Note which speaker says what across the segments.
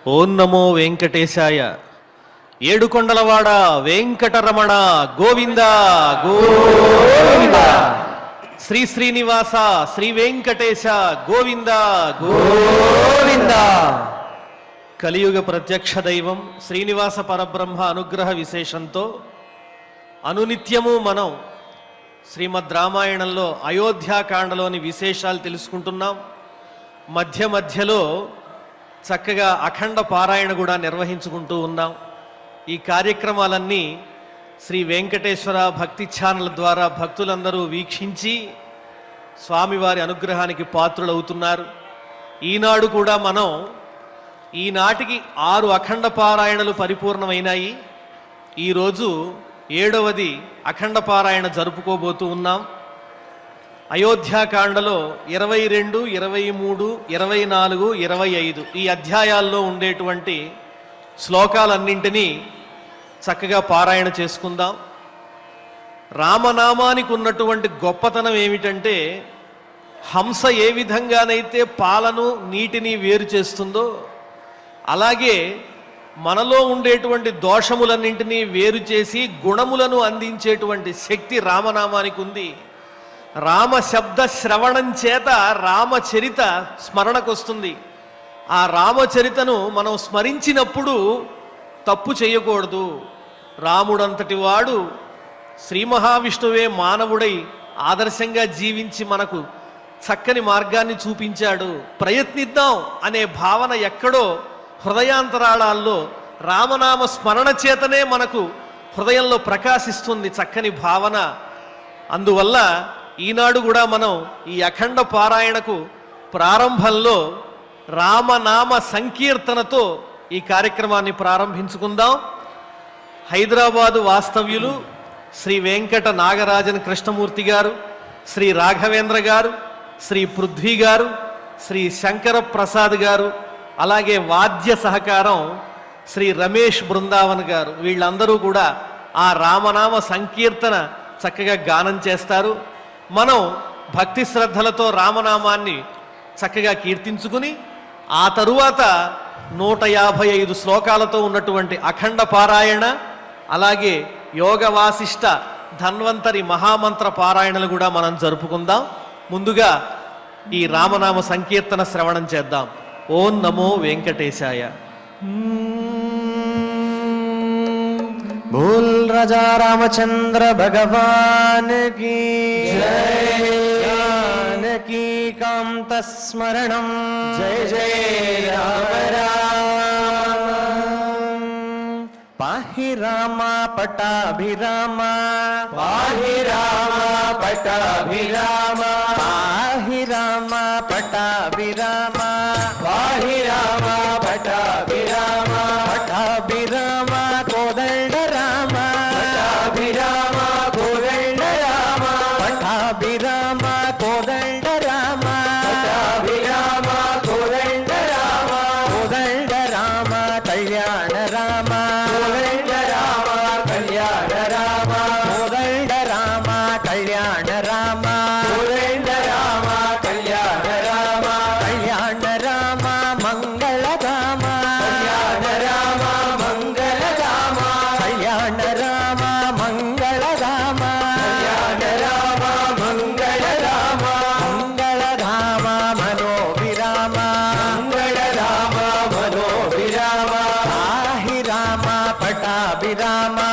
Speaker 1: ఓం నమో వెంకటేశాయ. ఏడుకొండలవాడ వెంకటరమణ గోవింద గోవింద. శ్రీ శ్రీనివాస శ్రీ వెంకటేశ గోవింద గోవింద. కలియుగ ప్రత్యక్ష దైవం శ్రీనివాస పరబ్రహ్మ అనుగ్రహ విశేషంతో అనునిత్యము మనం శ్రీమద్ రామాయణంలో అయోధ్యాకాండలోని విశేషాలు తెలుసుకుంటున్నాం. మధ్య మధ్యలో చక్కగా అఖండ పారాయణ కూడా నిర్వహించుకుంటూ ఉన్నాం. ఈ కార్యక్రమాలన్నీ శ్రీ వెంకటేశ్వర భక్తి ఛానల్ ద్వారా భక్తులందరూ వీక్షించి స్వామివారి అనుగ్రహానికి పాత్రులవుతున్నారు. ఈనాడు కూడా మనం ఈనాటికి 6 అఖండ పారాయణలు పరిపూర్ణమైనాయి. ఈరోజు 7వది అఖండ పారాయణ జరుపుకోబోతూ ఉన్నాం. అయోధ్యాకాండలో 22, 23, 24, 25 ఈ అధ్యాయాల్లో ఉండేటువంటి శ్లోకాలన్నింటినీ చక్కగా పారాయణ చేసుకుందాం. రామనామానికి ఉన్నటువంటి గొప్పతనం ఏమిటంటే, హంస ఏ విధంగానైతే పాలను నీటిని వేరు చేస్తుందో అలాగే మనలో ఉండేటువంటి దోషములన్నింటినీ వేరు చేసి గుణములను అందించేటువంటి శక్తి రామనామానికి ఉంది. రామ శబ్ద శ్రవణం చేత రామచరిత స్మరణకొస్తుంది. ఆ రామచరితను మనం స్మరించినప్పుడు తప్పు చేయకూడదు. రాముడంతటి వాడు శ్రీ మహావిష్ణువే మానవుడై ఆదర్శంగా జీవించి మనకు చక్కని మార్గాన్ని చూపించాడు, ప్రయత్నిద్దాం అనే భావన ఎక్కడో హృదయాంతరాళాల్లో రామనామ స్మరణ చేతనే మనకు హృదయంలో ప్రకాశిస్తుంది చక్కని భావన. అందువల్ల ఈనాడు కూడా మనం ఈ అఖండ పారాయణకు ప్రారంభంలో రామనామ సంకీర్తనతో ఈ కార్యక్రమాన్ని ప్రారంభించుకుందాం. హైదరాబాదు వాస్తవ్యులు శ్రీ వెంకట నాగరాజన్ కృష్ణమూర్తి గారు, శ్రీ రాఘవేంద్ర గారు, శ్రీ పృథ్వీ గారు, శ్రీ శంకర ప్రసాద్ గారు, అలాగే వాద్య సహకారం శ్రీ రమేష్ బృందావన్ గారు, వీళ్ళందరూ కూడా ఆ రామనామ సంకీర్తన చక్కగా గానం చేస్తారు. మనం భక్తి శ్రద్ధలతో రామనామాన్ని చక్కగా కీర్తించుకుని ఆ తరువాత 155 శ్లోకాలతో ఉన్నటువంటి అఖండ పారాయణ, అలాగే యోగ వాసిష్ట ధన్వంతరి మహామంత్ర పారాయణలు కూడా మనం జరుపుకుందాం. ముందుగా ఈ రామనామ సంకీర్తన శ్రవణం చేద్దాం. ఓం నమో వెంకటేశాయ.
Speaker 2: बोल राजा रामचंद्र भगवान की जय. जानकी कांत स्मरणं जय जय राम राम. पाहि रामा पटाभिरामा, पाहि रामा पटाभिरामा, पाहि रामा पटाभिरामा, पाहि रामा पटाभिरामा, पटाभिरामा कोदंड रामा, पटाभिरामा कोदंड रामा, पटाभिरामा कोदंड रामा, पटाभिरामा कोदंड रामा, कोदंड रामा कल्याण रामा, कोदंड रामा कल्याण रामा, कोदंड रामा कल्याण रामा, कोदंड रामा कल्याण रामा, कल्याण रामा मंगल धामा, कल्याण रामा मंगल धामा, कल्याण रामा मंगल धामा, कल्याण रामा मंगल धामा, मंगल धामा मनोभिरामा, मंगल धामा मनोभिरामा, पाहि रामा पटाभिरामा,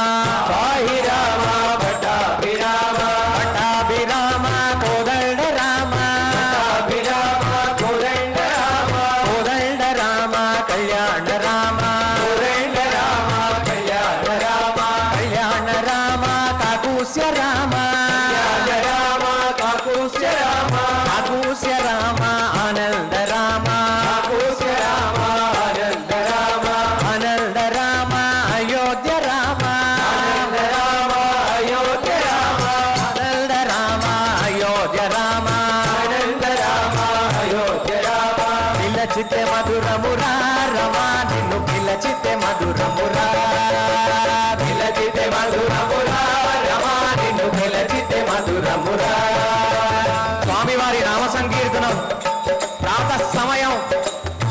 Speaker 2: पाहि रामा पटाभिरामा, पटाभिरामा कोदंड रामा, पटाभिरामा कोदंड रामा, कोदंड रामा कल्याण रामा, कोदंड रामा कल्याण रामा, कल्याण रामा काकुस्य रामा, कल्याण रामा काकुस्य रामा, काकुस्य रामा आनंद रामा, काकुस्य रामा आनंद रामा, आनंद रामा अयोध्या रामा, आनंद रामा अयोध्या रामा, आनंद रामा अयोध्या रामा, आनंद रामा अयोध्या रामा. పిలచితే మధురమురా రమా నిన్ను పిలచితే మధురమురా, పిలచితే మధురమురా రమా నిన్ను పిలచితే మధురమురా. స్వామివారి నామ సంకీర్తనం ప్రాతః సమయం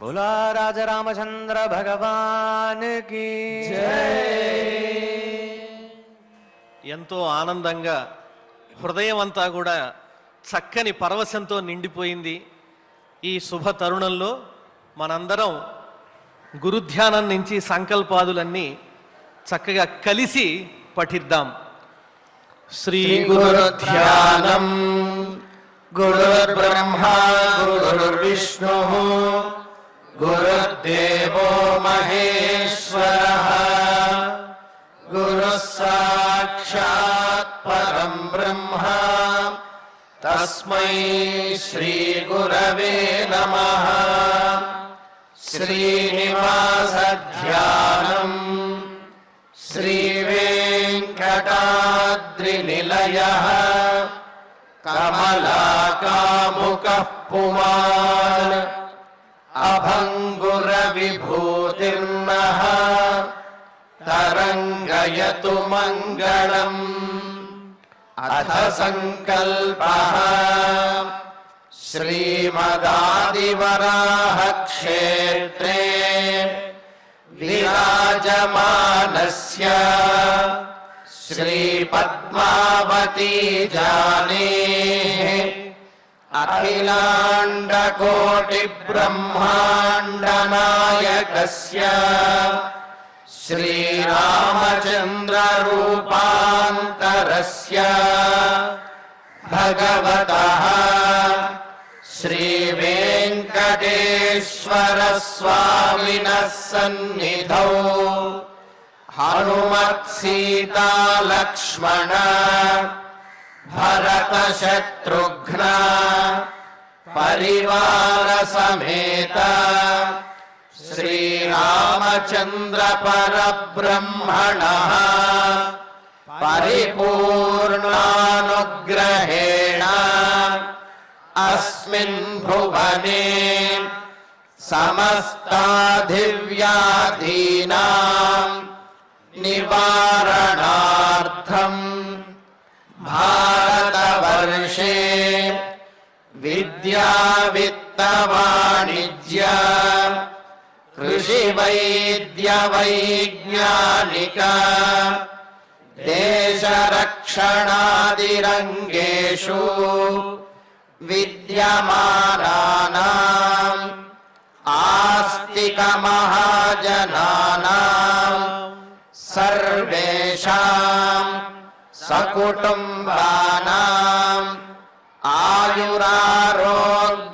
Speaker 2: बोला राजा रामचंद्र भगवान की
Speaker 1: ఎంతో ఆనందంగా హృదయం అంతా కూడా చక్కని పరవశంతో నిండిపోయింది. ఈ శుభ తరుణంలో మనందరం గురుధ్యానం నుంచి సంకల్పాదులన్నీ చక్కగా కలిసి పఠిద్దాం. శ్రీ
Speaker 2: గురుధ్యానం గురుర్బ్రహ్మా గురుర్విష్ణుః గురుర్దేవో మహేశ్వరః గురుః సాక్షాత్ పరం బ్రహ్మ తస్మై శ్రీ గురవే నమః. శ్రీనివాస ధ్యానం శ్రీ వెంకటాద్రినిలయః కమలాకాముకః పుమాన్ అభంగుర విభూతిర్నః తరంగయతు మంగళం. అథ సంకల్పః శ్రీమదాదివరాహ క్షేత్రే విరాజమానస్య శ్రీ పద్మావతీ జానేః అఖిలాండ కోటి బ్రహ్మాండ నాయకస్య శ్రీరామచంద్ర రూపాంతరస్య భగవతః శ్రీ వెంకటేశ్వర స్వామినః సన్నిధౌ హనుమత్ సీతా లక్ష్మణ భరత శత్రుఘ్న పరివార సమేత శ్రీరామచంద్ర పరబ్రహ్మణః పరిపూర్ణానుగ్రహేణ అస్మిన్ భువనే సమస్తాధివ్యాధీనాం నివారణార్థం భారతవర్షే విద్యా విత్త వాణిజ్య కృషి వైద్య వైజ్ఞానిక దేశ రక్షణాదిరంగేషు విద్యమానానాం ఆస్తిక మహాజనానాం సర్వేషాం సకుటుంబానాం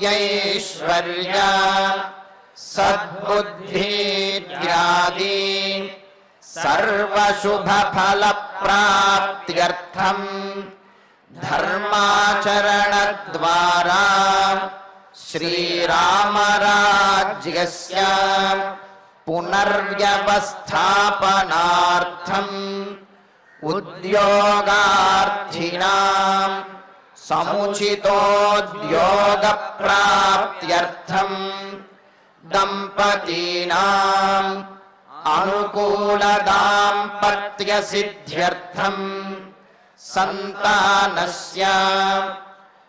Speaker 2: ఆయురారోగ్యైశ్వర్య సద్బుద్ధిర్యాది సర్వశుభఫలప్రాప్త్యర్థం ధర్మాచరణద్వారా శ్రీరామరాజ్యస్య పునర్వ్యవస్థాపనార్థం ఉద్యోగార్థినాం సముచితోద్యోగప్రాప్త్యర్థం దంపతీనాం అనుకూల దాంపత్య సిద్ధ్యర్థం సంతానస్య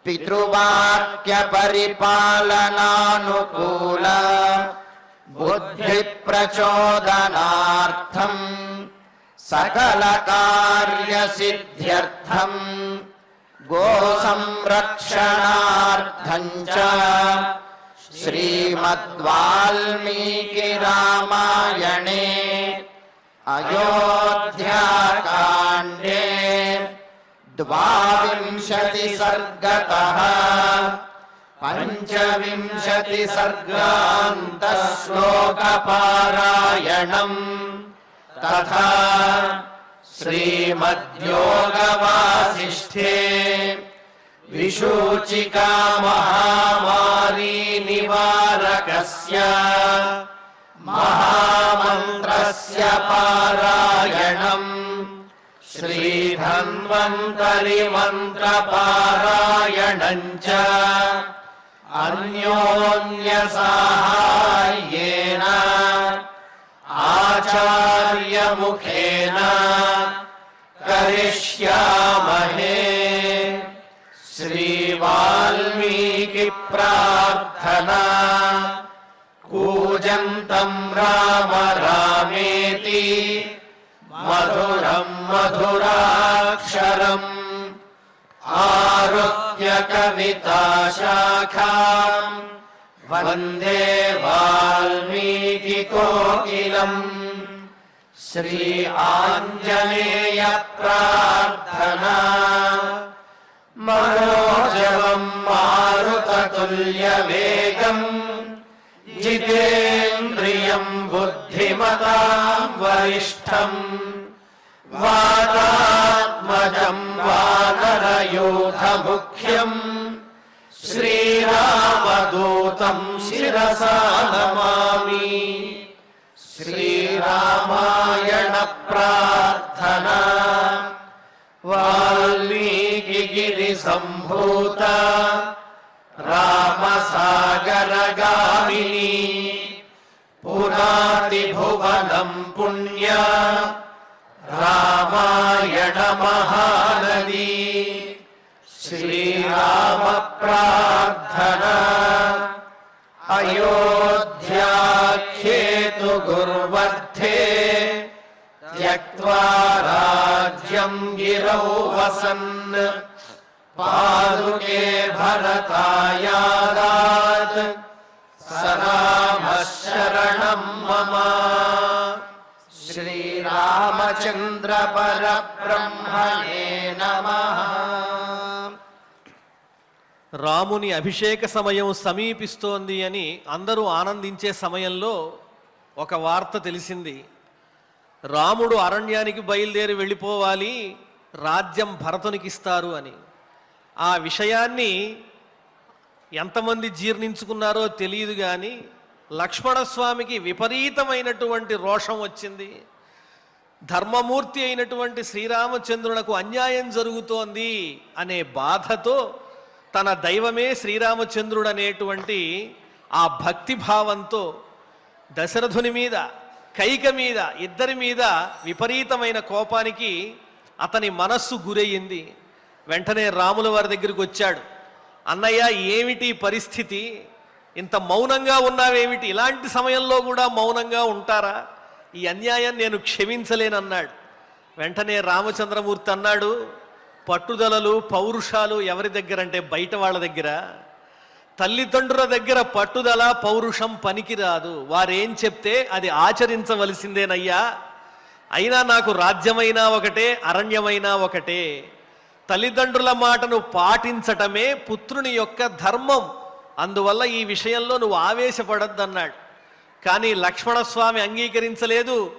Speaker 2: పితృవాక్య పరిపాలనానుకూల బుద్ధి ప్రచోదనార్థం సకల కార్య సిద్ధ్యర్థం గో సంరక్షణార్థం చ శ్రీమద్వాల్మీకి రామాయణే అయోధ్యాకాండే 22 సర్గతః పంచవింశతి సర్గాంత శ్లోక పారాయణం తథా శ్రీమద్యోగవాసిష్ఠే విశూచికా మహామారీ నివారకస్య మహామంత్రస్య పారాయణం శ్రీధన్వంతరి మంత్ర పారాయణం చ అన్యోన్య సహాయేన ఆచార్య ముఖేన కరిష్యామహే. శ్రీ వాల్మీకి ప్రార్థనా कूजन्तं राम रामेति मधुरं मधुराक्षरम् आरुह्य कविताशाखाम् वन्दे वाल्मीकिकोकिलम् श्री आञ्जनेय प्रार्थना मनोजवं मारुततुल्यवेगम् जितेन्द्रियं बुद्धिमतां वरिष्ठम् वातात्मजं वानरयूथमुख्यम् श्रीरामदूतं शिरसा नमामि। श्रीरामायण प्रार्थना वाल्मीकिगिरिसम्भूत रामसागरगामिनी पुनातिभुवनं पुण्य रामायण महानदी। श्रीराम प्रार्थना अयोध्याख्येतु गुर्वर्धे त्यक्त्वा राज्यं गिरौ वसन् पादुके भरतायादात् स रामः शरणं मम। श्रीरामचन्द्र परब्रह्मणे नमः।
Speaker 1: రాముని అభిషేక సమయం సమీపిస్తోంది అని అందరూ ఆనందించే సమయంలో ఒక వార్త తెలిసింది. రాముడు అరణ్యానికి బయలుదేరి వెళ్ళిపోవాలి, రాజ్యం భరతునికి ఇస్తారు అని. ఆ విషయాన్ని ఎంతమంది జీర్ణించుకున్నారో తెలియదు కానీ లక్ష్మణస్వామికి విపరీతమైనటువంటి రోషం వచ్చింది. ధర్మమూర్తి అయినటువంటి శ్రీరామచంద్రునకు అన్యాయం జరుగుతోంది అనే బాధతో తన దైవమే శ్రీరామచంద్రుడు అనేటువంటి ఆ భక్తిభావంతో దశరథుని మీద, కైక మీద, ఇద్దరి మీద విపరీతమైన కోపానికి అతని మనస్సు గురయ్యింది. వెంటనే రాముల వారి దగ్గరికి వచ్చాడు. అన్నయ్య, ఏమిటి పరిస్థితి? ఇంత మౌనంగా ఉన్నావేమిటి? ఇలాంటి సమయంలో కూడా మౌనంగా ఉంటారా? ఈ అన్యాయం నేను క్షమించలేనన్నాడు. వెంటనే రామచంద్రమూర్తి అన్నాడు, పట్టుదలలు పౌరుషాలు ఎవరి దగ్గర అంటే బయట వాళ్ళ దగ్గర. తల్లిదండ్రుల దగ్గర పట్టుదల పౌరుషం పనికిరాదు. వారేం చెప్తే అది ఆచరించవలసిందేనయ్యా. అయినా నాకు రాజ్యమైనా ఒకటే, అరణ్యమైనా ఒకటే. తల్లిదండ్రుల మాటను పాటించటమే పుత్రుని యొక్క ధర్మం. అందువల్ల ఈ విషయంలో నువ్వు ఆవేశపడద్దన్నాడు. కానీ లక్ష్మణస్వామి అంగీకరించలేదు.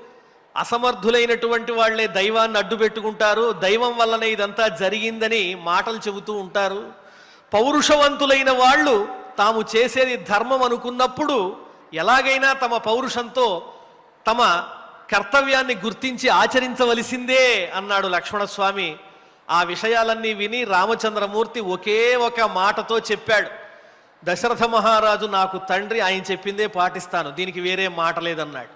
Speaker 1: అసమర్థులైనటువంటి వాళ్లే దైవాన్ని అడ్డు పెట్టుకుంటారు, దైవం వల్లనే ఇదంతా జరిగిందని మాటలు చెబుతూ ఉంటారు. పౌరుషవంతులైన వాళ్ళు తాము చేసేది ధర్మం అనుకున్నప్పుడు ఎలాగైనా తమ పౌరుషంతో తమ కర్తవ్యాన్ని గుర్తించి ఆచరించవలసిందే అన్నాడు లక్ష్మణస్వామి. ఆ విషయాలన్నీ విని రామచంద్రమూర్తి ఒకే ఒక మాటతో చెప్పాడు, దశరథ మహారాజు నాకు తండ్రి, ఆయన చెప్పిందే పాటిస్తాను, దీనికి వేరే మాట లేదన్నాడు.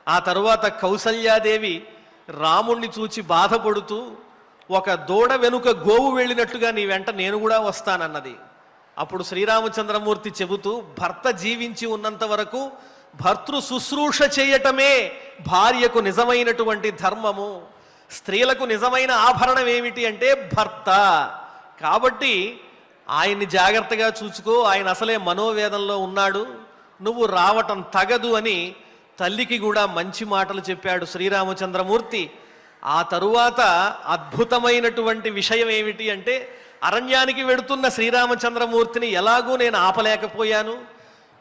Speaker 1: ఆ తరువాత కౌసల్యాదేవి రాముణ్ణి చూచి బాధపడుతూ ఒక దూడ వెనుక గోవు వెళ్ళినట్టుగా నీ వెంట నేను కూడా వస్తానన్నది. అప్పుడు శ్రీరామచంద్రమూర్తి చెబుతూ, భర్త జీవించి ఉన్నంత వరకు భర్తృ శుశ్రూష చేయటమే భార్యకు నిజమైనటువంటి ధర్మము. స్త్రీలకు నిజమైన ఆభరణం ఏమిటి అంటే భర్త. కాబట్టి ఆయన్ని జాగ్రత్తగా చూసుకో, ఆయన అసలే మనోవేదంలో ఉన్నాడు, నువ్వు రావటం తగదు అని తల్లికి కూడా మంచి మాటలు చెప్పాడు శ్రీరామచంద్రమూర్తి. ఆ తరువాత అద్భుతమైనటువంటి విషయం ఏమిటి అంటే, అరణ్యానికి వెడుతున్న శ్రీరామచంద్రమూర్తిని ఎలాగూ నేను ఆపలేకపోయాను,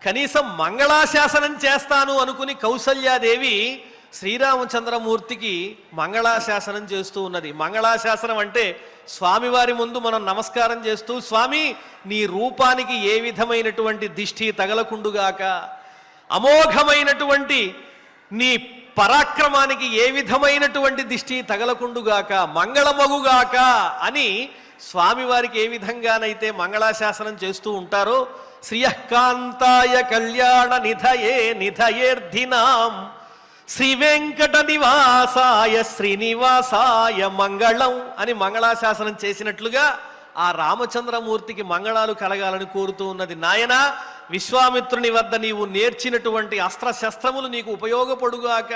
Speaker 1: కనీసం మంగళాశాసనం చేస్తాను అనుకుని కౌసల్యాదేవి శ్రీరామచంద్రమూర్తికి మంగళాశాసనం చేస్తూ ఉన్నది. మంగళాశాసనం అంటే స్వామివారి ముందు మనం నమస్కారం చేస్తూ, స్వామి నీ రూపానికి ఏ విధమైనటువంటి దిష్టి తగలకుండుగాక, అమోఘమైనటువంటి నీ పరాక్రమానికి ఏ విధమైనటువంటి దిష్టి తగలకుండుగాక, మంగళమగుగాక అని స్వామివారికి ఏ విధంగానైతే మంగళాశాసనం చేస్తూ ఉంటారో, శ్రియకాంతాయ కళ్యాణ నిధయే నిధయేర్ధినాం శ్రీ వెంకట నివాసాయ శ్రీనివాసాయ మంగళం అని మంగళాశాసనం చేసినట్లుగా ఆ రామచంద్రమూర్తికి మంగళాలు కలగాలని కోరుతూ ఉన్నది. నాయన విశ్వామిత్రుని వద్ద నీవు నేర్చినటువంటి అస్త్రశస్త్రములు నీకు ఉపయోగపడుగాక.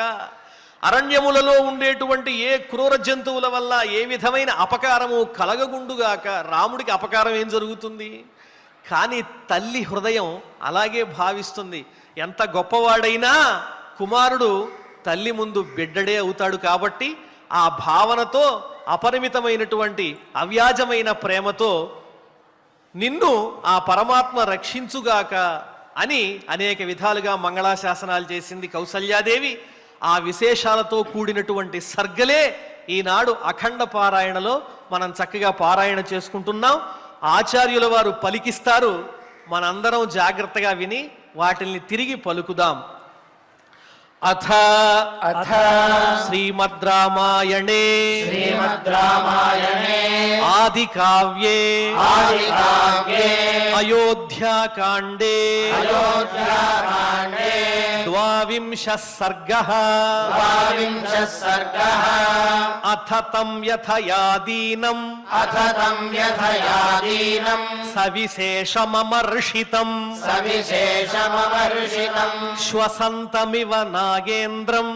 Speaker 1: అరణ్యములలో ఉండేటువంటి ఏ క్రూర జంతువుల వల్ల ఏ విధమైన అపకారము కలగగుండుగాక. రాముడికి అపకారం ఏం జరుగుతుంది? కానీ తల్లి హృదయం అలాగే భావిస్తుంది. ఎంత గొప్పవాడైనా కుమారుడు తల్లి ముందు బిడ్డడే అవుతాడు. కాబట్టి ఆ భావనతో అపరిమితమైనటువంటి అవ్యాజమైన ప్రేమతో నిన్ను ఆ పరమాత్మ రక్షించుగాక అని అనేక విధాలుగా మంగళాశాసనాలు చేసింది కౌసల్యాదేవి. ఆ విశేషాలతో కూడినటువంటి సర్గలే ఈనాడు అఖండ పారాయణలో మనం చక్కగా పారాయణ చేసుకుంటున్నాం. ఆచార్యుల వారు పలికిస్తారు, మనందరం జాగ్రత్తగా విని వాటిల్ని తిరిగి పలుకుదాం. అథ శ్రీమద్ రామాయణే ఆది కావ్యే అయోధ్యాకాండే ద్వావింశః సర్గః అథ తం యథయాదీనం సవిశేషమమర్షితం శ్వసంతమివ నాగేంద్రం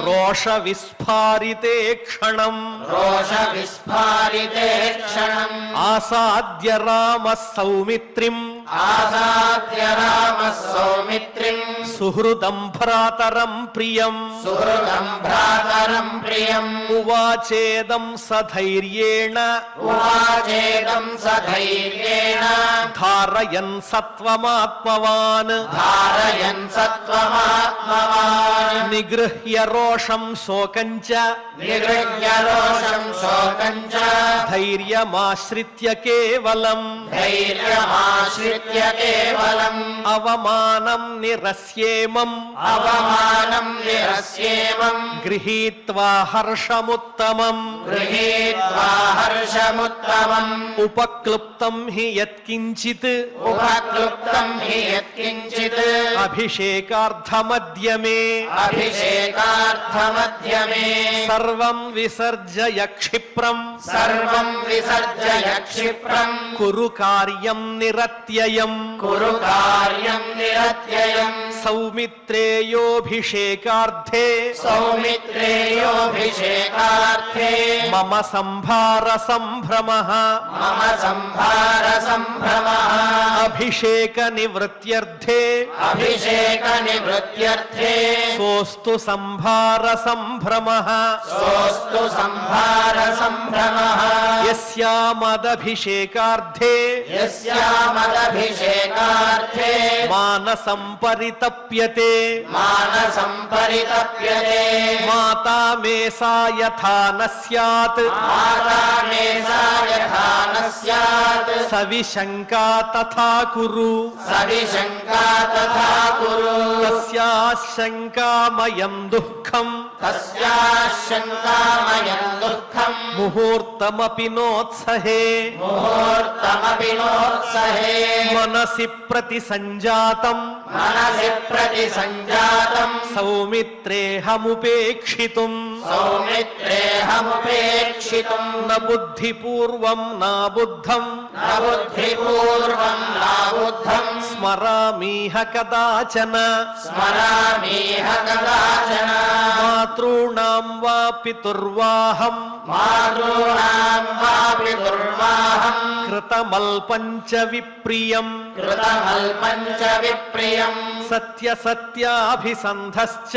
Speaker 1: రోష విస్ఫారితే క్షణం ఆసాద్య రామ సౌమిత్రిం సుహృదం భ్రాతరం ప్రియం ఉవాచేదం సధైర్యేణ ధారయన్ సత్వమాత్మవాన్ నిగృహ్య రోషం శోకంచ ధైర్యమాశ్రిత్య కేవలం అవమానం నిరస్యేమం గృహీత్వా హర్షముత్తమం ఉపక్లుప్తం హి యత్కించిత్ అభిషేకార్థమద్యమే సర్వం విసర్జయ క్షిప్రం కురు కార్యం నిరత్యయం సౌమిత్రేయోభిషేకార్థే మమ సంభార సంభ్రమః అభిషేక నివృత్త్యర్థే సోస్తు సంభార సంభ్రమః యస్యామదభిషేకార్థే మానసం పరితప్యతే మాతా మే సా యథా న స్యాత్ సవిశంకా తథా కురు తస్యాశంకామయం దుఃఖం ముహూర్తమపి నోత్సహే మనసి ప్రతి సంజాతం సౌమిత్రేహముపేక్షితుం న బుద్ధిపూర్వం నా బుద్ధం స్మరామీహ కదాచన మాతॄణాం వా పితుర్వాహం కృతమల్పంచ విప్రియం సత్యసత్యాభిసంధశ్చ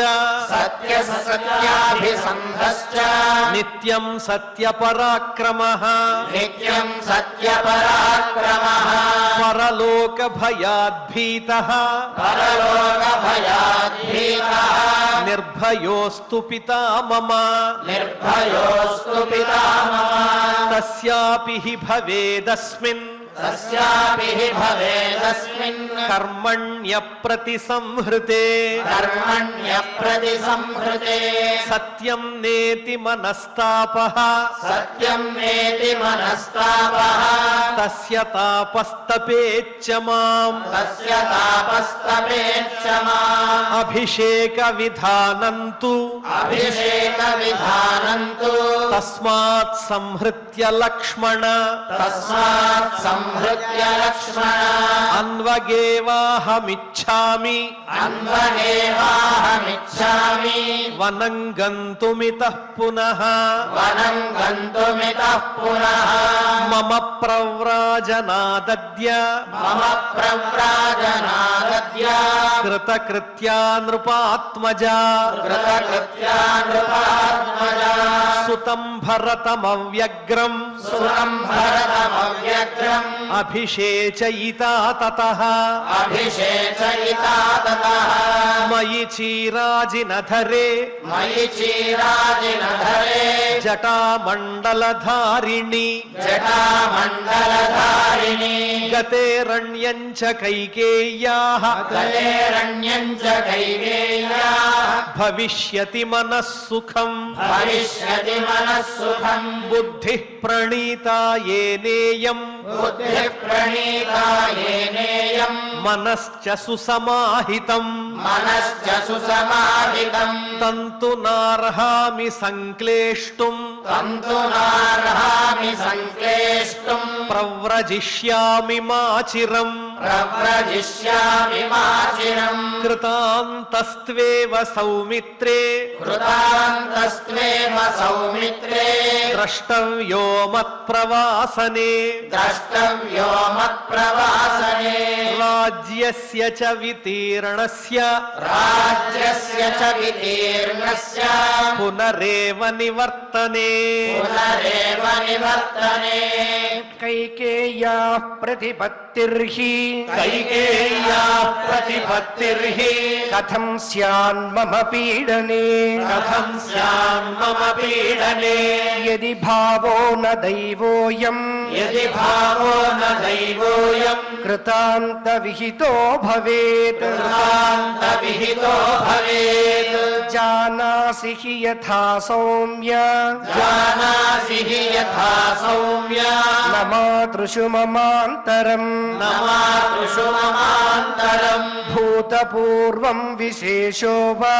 Speaker 1: నిత్యం సత్యపరాక్రమః పరలోక భయాద్భీతః నిర్భయోస్తు పితా మమ తస్యాపి హి భవేదస్మిన్ కర్మణ్య ప్రతిసంహృతే సత్యం నేతి మనస్తాపః తస్య తాపస్తపేచ్చ మాం అభిషేక విధానంతు తస్మాత్ సంహృత్య లక్ష్మణ
Speaker 2: సంహృత్య లక్ష్మణ
Speaker 1: అన్వగేవాహమిచ్ఛామి
Speaker 2: అన్వగేవాహమిచ్ఛామి
Speaker 1: వనం గంతుమితః పునః
Speaker 2: వనం గంతుమితః పునః
Speaker 1: మమ ప్రవ్రాజనాదద్య
Speaker 2: మమ ప్రవ్రాజనాదద్య
Speaker 1: కృతకృత్యా నృపాత్మజా
Speaker 2: కృతకృత్యా నృపాత్మజా
Speaker 1: సుతం భరతమవ్యగ్రం
Speaker 2: సురం భరతమవ్యగ్రం
Speaker 1: అభిషేచయితా తతః
Speaker 2: అభిషేచయితా తతః
Speaker 1: మయి చీరాజినధరే
Speaker 2: మయి చీరాజినధరే
Speaker 1: జటామండలధారిణి
Speaker 2: జటామండలధారిణి
Speaker 1: గతేరణ్యం చ కైకేయ్యాః
Speaker 2: గలేరణ్యం చ కైకేయ్యా
Speaker 1: భవిష్యతి మనఃసుఖం
Speaker 2: భవిష్యతి మనఃసుఖం
Speaker 1: బుద్ధిః ప్రణీతా యేనేయం
Speaker 2: బుద్ధిః ప్రణీతా యేనేయం
Speaker 1: మనశ్చ సుసమాహితం
Speaker 2: మనశ్చ సుసమాహితం
Speaker 1: తంతు నార్హామి సంక్లేష్టుం
Speaker 2: తంతునార్హామి సంక్లేష్టుం
Speaker 1: ప్రవ్రజిష్యామి మాచిరం
Speaker 2: ప్రవ్రజిష్యామి మాచిరం
Speaker 1: కృతాంతస్త్వేవ సౌమిత్రే
Speaker 2: కృతాంతస్త్వేవ సౌమిత్రే
Speaker 1: ద్రష్టవ్యో మత్ప్రవాసనే
Speaker 2: ద్రష్టవ్యో మత్ప్రవాసనే
Speaker 1: రాజ్యస్య చ వితీర్ణస్య
Speaker 2: రాజ్యస్య చ వితీర్ణస్య
Speaker 1: పునరేవ నివర్తనే
Speaker 2: పునరేవ నివర్తనే
Speaker 3: కైకేయ్యా ప్రతిపత్తిర్హి
Speaker 1: కైకేయ్యా ప్రతిపత్తిర్హి
Speaker 3: కథం స్యాన్మమ పీడనే
Speaker 1: కథం స్యాన్మమ పీడనే
Speaker 3: యది భావో న దైవోయం
Speaker 1: యది భావో న దైవోయం
Speaker 3: కృతాంత విహితో భవేత్
Speaker 1: కృతాంత విహితో భవేత్
Speaker 3: జానాసి హి యథా సౌమ్య
Speaker 1: జానాసి హి యథా సౌమ్య
Speaker 3: న మాతృషు మమాంతరం
Speaker 1: న మాతృషు మమాంతరం
Speaker 3: భూతపూర్వం విశేషో వా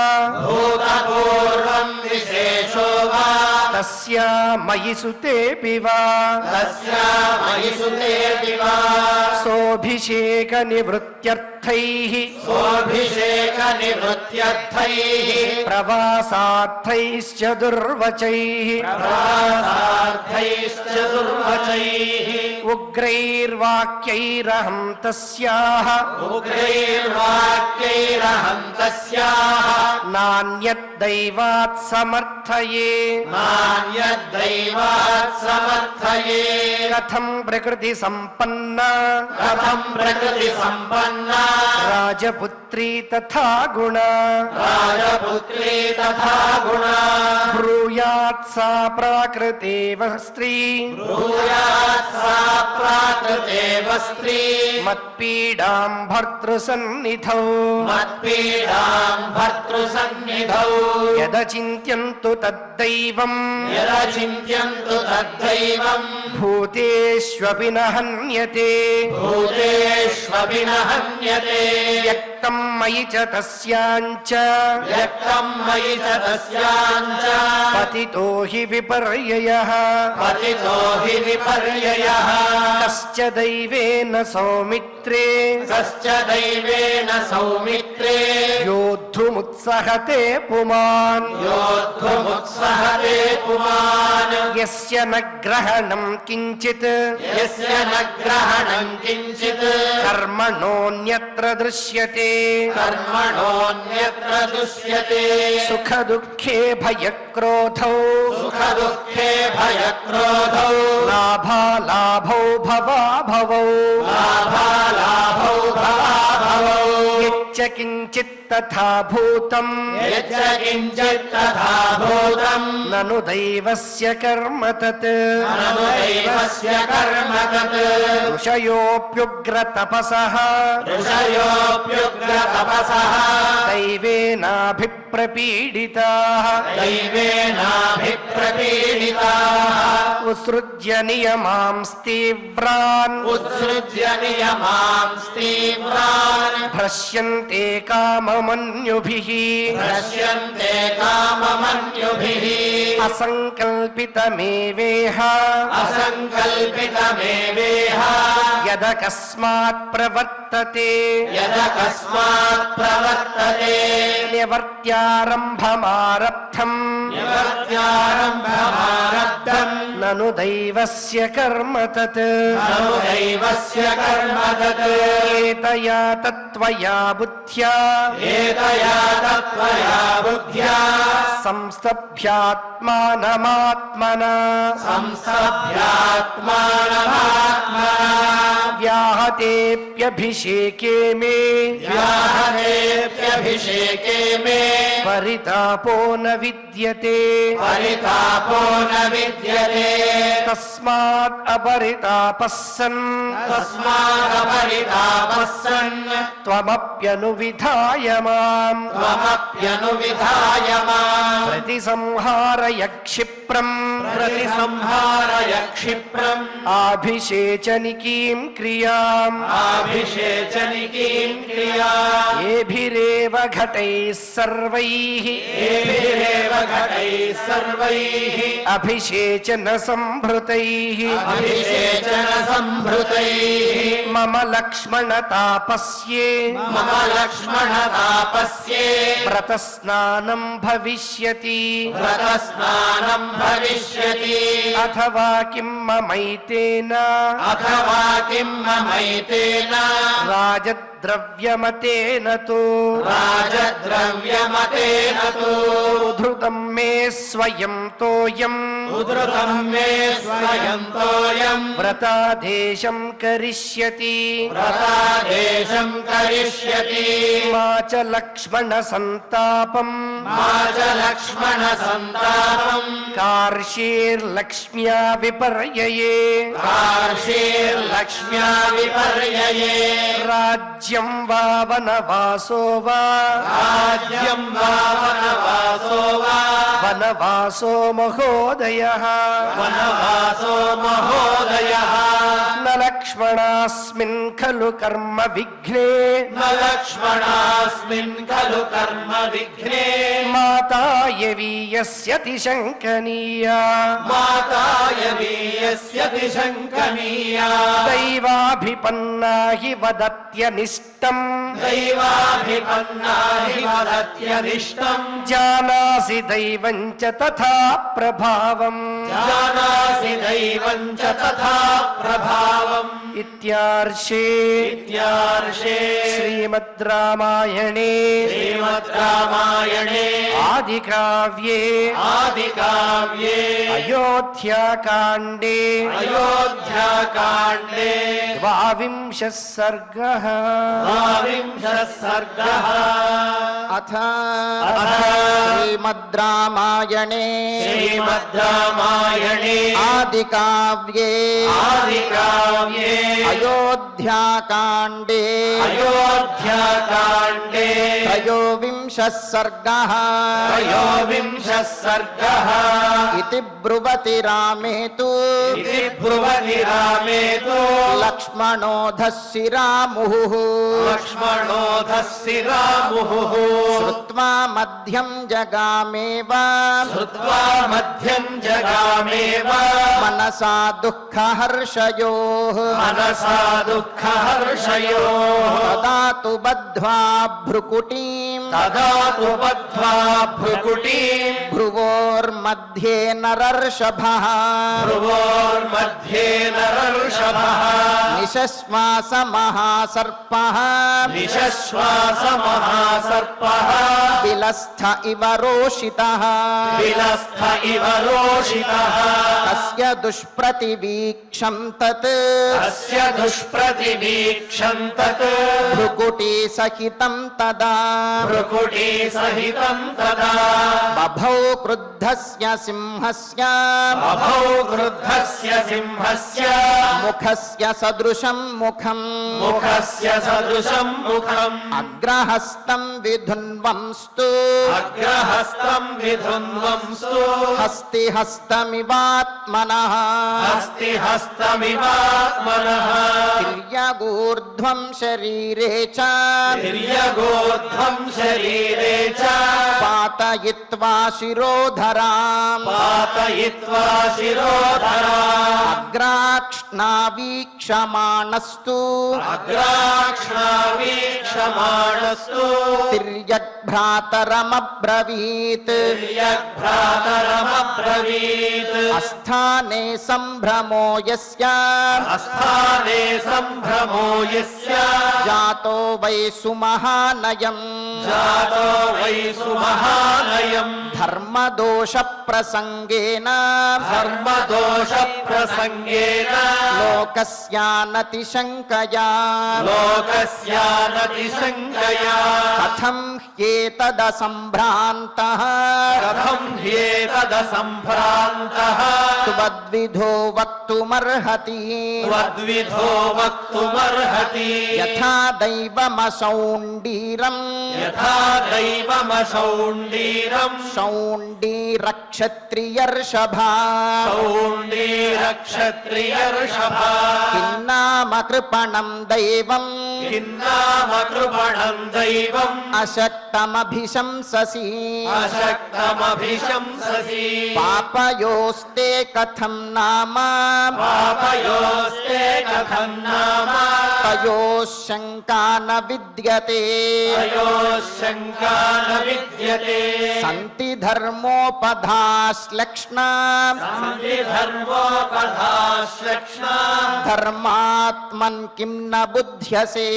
Speaker 1: భూతపూర్వం విశేషో వా
Speaker 3: తస్యా మయి సుతేపి వా
Speaker 1: తస్యా మయి సుతేపి వా
Speaker 3: సోభిషేక నివృత్త్యర్థైః
Speaker 1: సోభిషేక నివృత్త్యర్థైః
Speaker 3: ప్రవాసార్థైశ్చ దుర్వచైః
Speaker 1: ప్రవాసార్థైశ్చ దుర్వచైః
Speaker 3: ఉగ్రైర్వాక్యైరహం తస్యాః
Speaker 1: ఉగ్రైర్వాక్యైరహం తస్యాః
Speaker 3: నాన్యద్దైవాత్ సమర్థయే
Speaker 1: నాన్యద్దైవాత్ సమర్థయే
Speaker 3: కథం ప్రకృతి సంపన్న
Speaker 1: కథం ప్రకృతి సంపన్నా
Speaker 3: రాజపుత్రీ తథా గుణ
Speaker 1: రాజపుత్రీ తథా గుణా
Speaker 3: బ్రూయాత్ సా ప్రాకృతేవ స్త్రీ
Speaker 1: భూయాత్ సా ప్రాకృతేవ స్త్రీ
Speaker 3: మత్పీడాం భర్తృసన్నిధౌ
Speaker 1: మత్పీడాం భర్తృసన్నిధౌ
Speaker 3: యదచింత్యంతు తద్దైవం
Speaker 1: యదచింత్యంతు తద్దైవం
Speaker 3: భూతేష్వపి న హన్యతే
Speaker 1: భూతేష్వపి న హన్యతే
Speaker 3: వ్యక్తం మయి చ తస్యాంచ
Speaker 1: వ్యక్తం మయి చ తస్యాంచ
Speaker 3: పతితో హి విపర్యయః
Speaker 1: పతితో హి విపర్యయః
Speaker 3: కశ్చ దైవేన సౌమిత్రే
Speaker 1: కశ్చ దైవేన సౌమిత్రే
Speaker 3: యోద్ధుముత్సహతే పుమాన్
Speaker 1: యోద్ధుముత్సహతే పుమాన్
Speaker 3: యస్య న గ్రహణం కించిత్
Speaker 1: యస్య న గ్రహణం కించిత్
Speaker 3: కర్మణోన్యత్ర దృశ్యతే
Speaker 1: కర్మణోన్యత్ర దృశ్యతే
Speaker 3: సుఖ దుఃఖే భయక్రోధౌ
Speaker 1: సుఖ దుఃఖే భయక్రోధౌ
Speaker 3: లాభాలాభౌ భవాభవౌ
Speaker 1: లాభాలాభౌ భవాభవౌ
Speaker 3: యచ్చ కించిత్ తథా భూతం
Speaker 1: యచ్చ కించిత్ తథా భూతం
Speaker 3: నను దైవస్య కర్మ తత్
Speaker 1: నను దైవస్య కర్మ తత్
Speaker 3: ఋషయోప్యుగ్ర తపసః
Speaker 1: ఋషయోప్యుగ్ర తపసః
Speaker 3: దైవేనాభిప్రపీడితాః
Speaker 1: దైవేనాభిప్రపీడితాః
Speaker 3: ఉత్సృజ్య నియమాంస్తీవ్రాన్
Speaker 1: ఉత్సృజ్య నియమాంస్తీవ్రాన్
Speaker 3: దృశ్యంతే కామమన్యుభిః
Speaker 2: దృశ్యంతే కామమన్యుభిః
Speaker 3: అసంకల్పితమేవేహ
Speaker 2: అసంకల్పితమేవేహ
Speaker 3: యదకస్మాత్ ప్రవర్తతే
Speaker 2: యదకస్మాత్ ప్రవర్తతే
Speaker 3: నివర్త్యారంభమారబ్ధం
Speaker 2: నివర్త్యారంభమారబ్ధం
Speaker 3: నను దైవస్య కర్మ తత్
Speaker 2: నను దైవస్య కర్మ తత్
Speaker 3: ఏతయా తత్వయా బుద్ధ్యా
Speaker 2: ఏతయా తత్వయా బుద్ధ్యా
Speaker 3: సంస్థభ్యాత్మానమాత్మనా
Speaker 2: సంస్థభ్యాత్మానమాత్మనా
Speaker 3: వ్యాహతేప్యభిషేకే మే
Speaker 2: వ్యాహతేప్యభిషేకే మే
Speaker 3: పరితాపో న విద్యతే
Speaker 2: పరితాపో న విద్యతే
Speaker 3: తస్మాత్ అపరితాపస్సన్
Speaker 2: తస్మాదపరితాపస్సన్
Speaker 3: త్వమప్యనువిధాయ మాం
Speaker 2: త్వమప్యనువిధాయ మాం
Speaker 3: ప్రతిసంహారయ క్షిప్రం
Speaker 2: ప్రతిసంహారయ క్షిప్రం
Speaker 3: ఆభిషేచనికీం క్రియాం
Speaker 2: ఆభిషేచనికీం క్రియా
Speaker 3: ఏభిరేవ ఘటైః సర్వైః
Speaker 2: ఏభిరేవ ఘటైః సర్వైః
Speaker 3: అభిషేచన సంభృతైః
Speaker 2: అభిషేచన సంభృతైః
Speaker 3: మమ లక్ష్మణ తాపస్యే
Speaker 2: మమ లక్ష్మణ తాపస్యే
Speaker 3: వ్రతస్నానం భవిష్యతి
Speaker 2: వ్రతస్నానం భవిష్యతి
Speaker 3: అథవా కిం మమైతేన
Speaker 2: అథవా కిం మమైతేన
Speaker 3: రాజద్రవ్యమతేన తు
Speaker 2: రాజద్రవ్యమతేన తు
Speaker 3: ఉద్ధృతం మే స్వయం తోయం
Speaker 2: ఉద్ధృతం మే స్వయం తోయం
Speaker 3: వ్రతాదేశం కరిష్యతి
Speaker 2: వ్రతాదేశం కరిష్యతి
Speaker 3: మా చ లక్ష్మణ సంతాపం
Speaker 2: మా చ లక్ష్మణ సంతాపం
Speaker 3: కార్షీర్లక్ష్మ్యా విపర్యయే
Speaker 2: కార్షీర్లక్ష్మ్యా విపర్యయే
Speaker 3: రాజ్యం వా వనవాసో వా
Speaker 2: రాజ్యం వా వనవాసో వా
Speaker 3: వనవాసో మహోదయః
Speaker 2: వనవాసో మహోదయః
Speaker 3: న లక్ష్మణాస్మిన్ ఖలు కర్మ విఘ్నే
Speaker 2: న లక్ష్మణాస్మిన్ ఖలు కర్మ విఘ్నే
Speaker 3: మాతాయ వీయస్యతి శంకనీయా
Speaker 2: మాతాయ వీయస్యతి శంకనీయా
Speaker 3: దైవాభిపన్నా హి వదత్యనిష్టం
Speaker 2: దైవాభిపన్నా హి వదత్యనిష్టం
Speaker 3: జానాసి దైవం చ తథా ప్రభావం
Speaker 2: జానాసి దైవం చ తథా ప్రభావం
Speaker 3: ఇత్యార్షే
Speaker 2: ఇత్యార్షే
Speaker 3: శ్రీమద్ రామాయణే
Speaker 2: శ్రీమద్ రామాయణే
Speaker 3: ఆదికావ్యే
Speaker 2: ఆదికావ్యే
Speaker 3: అయోధ్యాకాండే
Speaker 2: అయోధ్యాకాండే
Speaker 3: ద్వావింశः సర్గः
Speaker 2: ద్వావింశः సర్గः
Speaker 4: అథ శ్రీమద్ రామాయణే
Speaker 2: శ్రీమద్ రామాయణే
Speaker 4: ఆదికావ్యే
Speaker 2: ఆదికావ్యే
Speaker 4: అయోధ్యాకాండే
Speaker 2: అయోధ్యాకాండే
Speaker 4: త్రయోవింశः సర్గः
Speaker 2: త్రయోవింశः సర్గः
Speaker 4: ఇతి బ్రువతి రామే తు
Speaker 2: ఇతి బ్రువతి రామే తు
Speaker 4: లక్ష్మణోధస్సి రాముః
Speaker 2: లక్ష్మణోధస్సి రాముః
Speaker 4: శ్రుత్వా మధ్యం జగామేవ
Speaker 2: శ్రుత్వా మధ్యం జగామేవ
Speaker 4: మనసా దుఃఖహర్షయోః
Speaker 2: మనసా దుఃఖహర్షయోః
Speaker 4: తదా తు బద్ధ్వా భ్రుకుటీం
Speaker 2: తదా తు బద్ధ్వా భ్రుకుటీం
Speaker 4: భ్రువోర్मध्ये నరర్షభః
Speaker 2: భ్రువోర్मध्ये నరర్షభः
Speaker 4: నిశశ్వాస మహాసర్పః
Speaker 2: నిశశ్వాస మహాసర్పः
Speaker 4: బిలస్థ ఇవ రోషితః
Speaker 2: విలస్థ ఇవ రోషితः
Speaker 4: తస్య దుష్ప్రతివీక్షం తత్
Speaker 2: అస్య దుష్ప్రతివీక్షం తత్
Speaker 4: భృకుటీ సహితం తదా
Speaker 2: భృకుటీ సహితం తదా
Speaker 4: బభౌ క్రుద్ధస్య సింహస్య
Speaker 2: అభౌ క్రుద్ధస్య సింహస్య
Speaker 4: ముఖస్య సదృశ సదృశం ముఖం
Speaker 1: ముఖస్య సదృశం ముఖం
Speaker 4: అగ్రహస్తం విధున్వంస్తు
Speaker 1: అగ్రహస్తం విధున్వంస్తు
Speaker 4: హస్తి హస్తమివాత్మనః
Speaker 1: హస్తి హస్తమివాత్మనః
Speaker 4: తిర్యగూర్ధ్వం శరీరే చ
Speaker 1: తిర్యగోర్ధ్వం శరీరే చ
Speaker 4: పాతయిత్వా శిరోధరాం
Speaker 1: పాతయిత్వా శిరోధరా
Speaker 4: అగ్రాక్ష్ణావీక్షమాణస్తు
Speaker 1: అగ్రాక్ష్ణావీక్షమాణస్తు
Speaker 4: తిర్యగ్భ్రాతరమబ్రవీత్
Speaker 1: యగ్భ్రాతరమబ్రవీత్
Speaker 4: అస్థానే సంభ్రమో యస్య
Speaker 1: అస్థానే సంభ్రమో యస్య
Speaker 4: జాతో వై సుమహానయం
Speaker 1: జాతో వై సుమహానయం
Speaker 4: ధర్మదోష ప్రసంగేన
Speaker 1: ధర్మదోష ప్రసంగేన
Speaker 4: లోకస్యానతిశంకయా
Speaker 1: లోకస్యానతిశంకయా
Speaker 4: కథం హ్యేతదసంభ్రాంతః
Speaker 1: కథం హ్యేతదసంభ్రాంతః
Speaker 4: త్వద్విధో వక్తుమర్హతి
Speaker 1: త్వద్విధో వక్తుమర్హతి
Speaker 4: యథా దైవమశౌండీరం
Speaker 1: యథా దైవమశౌండీరం
Speaker 4: శౌండీరక్షత్రియర్షభా
Speaker 1: శౌండీరక్షత్రియర్షభా
Speaker 4: కిన్నామ కృపణం దైవం
Speaker 1: కిన్నామకృపణం దైవం
Speaker 4: అశక్తమభిశంససి
Speaker 1: అశక్తమభిశంససి
Speaker 4: పాపయోస్తే కథం నామ
Speaker 1: పాపయోస్తే కథం నామ
Speaker 4: తయోశంకా న విద్యతే
Speaker 1: తయోశంకా న విద్యతే
Speaker 4: సంతి ధర్మోపధాశ్లక్ష్ణా
Speaker 1: సంతి ధర్మోపధాశ్లక్ష్ణా
Speaker 4: ధర్మాత్మన్ కిం న బుధ్యసే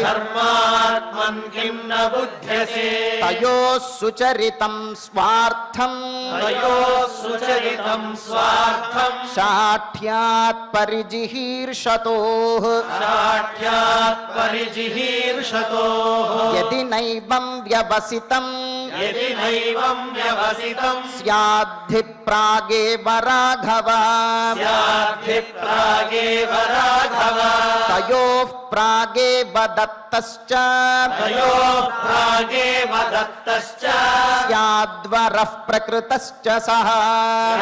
Speaker 1: ధర్మాత్మన్ కిం న బుధ్యసే
Speaker 4: తయోః సుచరితం స్వార్థం
Speaker 1: తయోః సుచరితం స్వార్థం
Speaker 4: శాఠ్యాత్ పరిజిహీర్షతోః
Speaker 1: సాఠ్యాత్ పరిజిహీర్షతోః
Speaker 4: యది నైవం వ్యవసితం
Speaker 1: యది నైవం వ్యవసితం
Speaker 4: స్యాద్ధి ప్రాగేవ రాఘవ
Speaker 1: స్యాద్ధి ప్రాగేవ రాఘవ
Speaker 4: తయోః ప్రాగేవ దత్తశ్చ
Speaker 1: తయోః ప్రాగేవ దత్తశ్చ
Speaker 4: స్యాద్వరః ప్రకృతశ్చ సః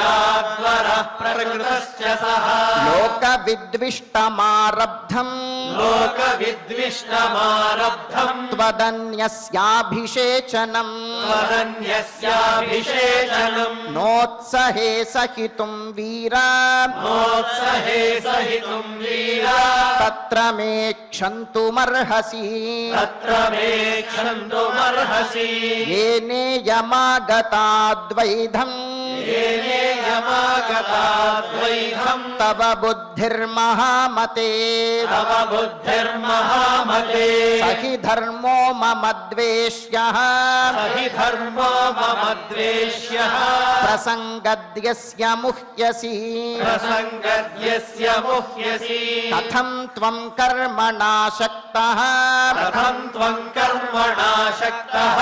Speaker 1: యాద్వరః ప్రకృతశ్చ సః
Speaker 4: లోకవిద్విష్టమారబ్ధం
Speaker 1: లోకవిద్విష్టమారబ్ధం
Speaker 4: త్వదన్యస్యాభిషేచనం
Speaker 1: త్వదన్యస్యాభిషేచనం
Speaker 4: నోత్సహే సహితుం వీరా
Speaker 1: నోత్సహే సహితుం వీరా
Speaker 4: తత్ర మే క్షంతుమర్హసి
Speaker 1: తత్ర మే క్షంతుమర్హసి
Speaker 4: ఏనేయమాగతాద్వైధం
Speaker 1: ఏనేయమాగతాద్వైధం
Speaker 4: తవ బుద్ధిర్మహామతే
Speaker 1: తవ బుద్ధిర్మహామతే
Speaker 4: సహి ధర్మో మమ ద్వేష్యః
Speaker 1: సహి ధర్మో మమ ద్వేష్యః
Speaker 4: ప్రసంగద్యస్య ముహ్యసి
Speaker 1: ప్రసంగద్యస్య ముహ్యసి
Speaker 4: కథం త్వం కర్మణాసక్తః
Speaker 1: కథం త్వం కర్మణా శక్తః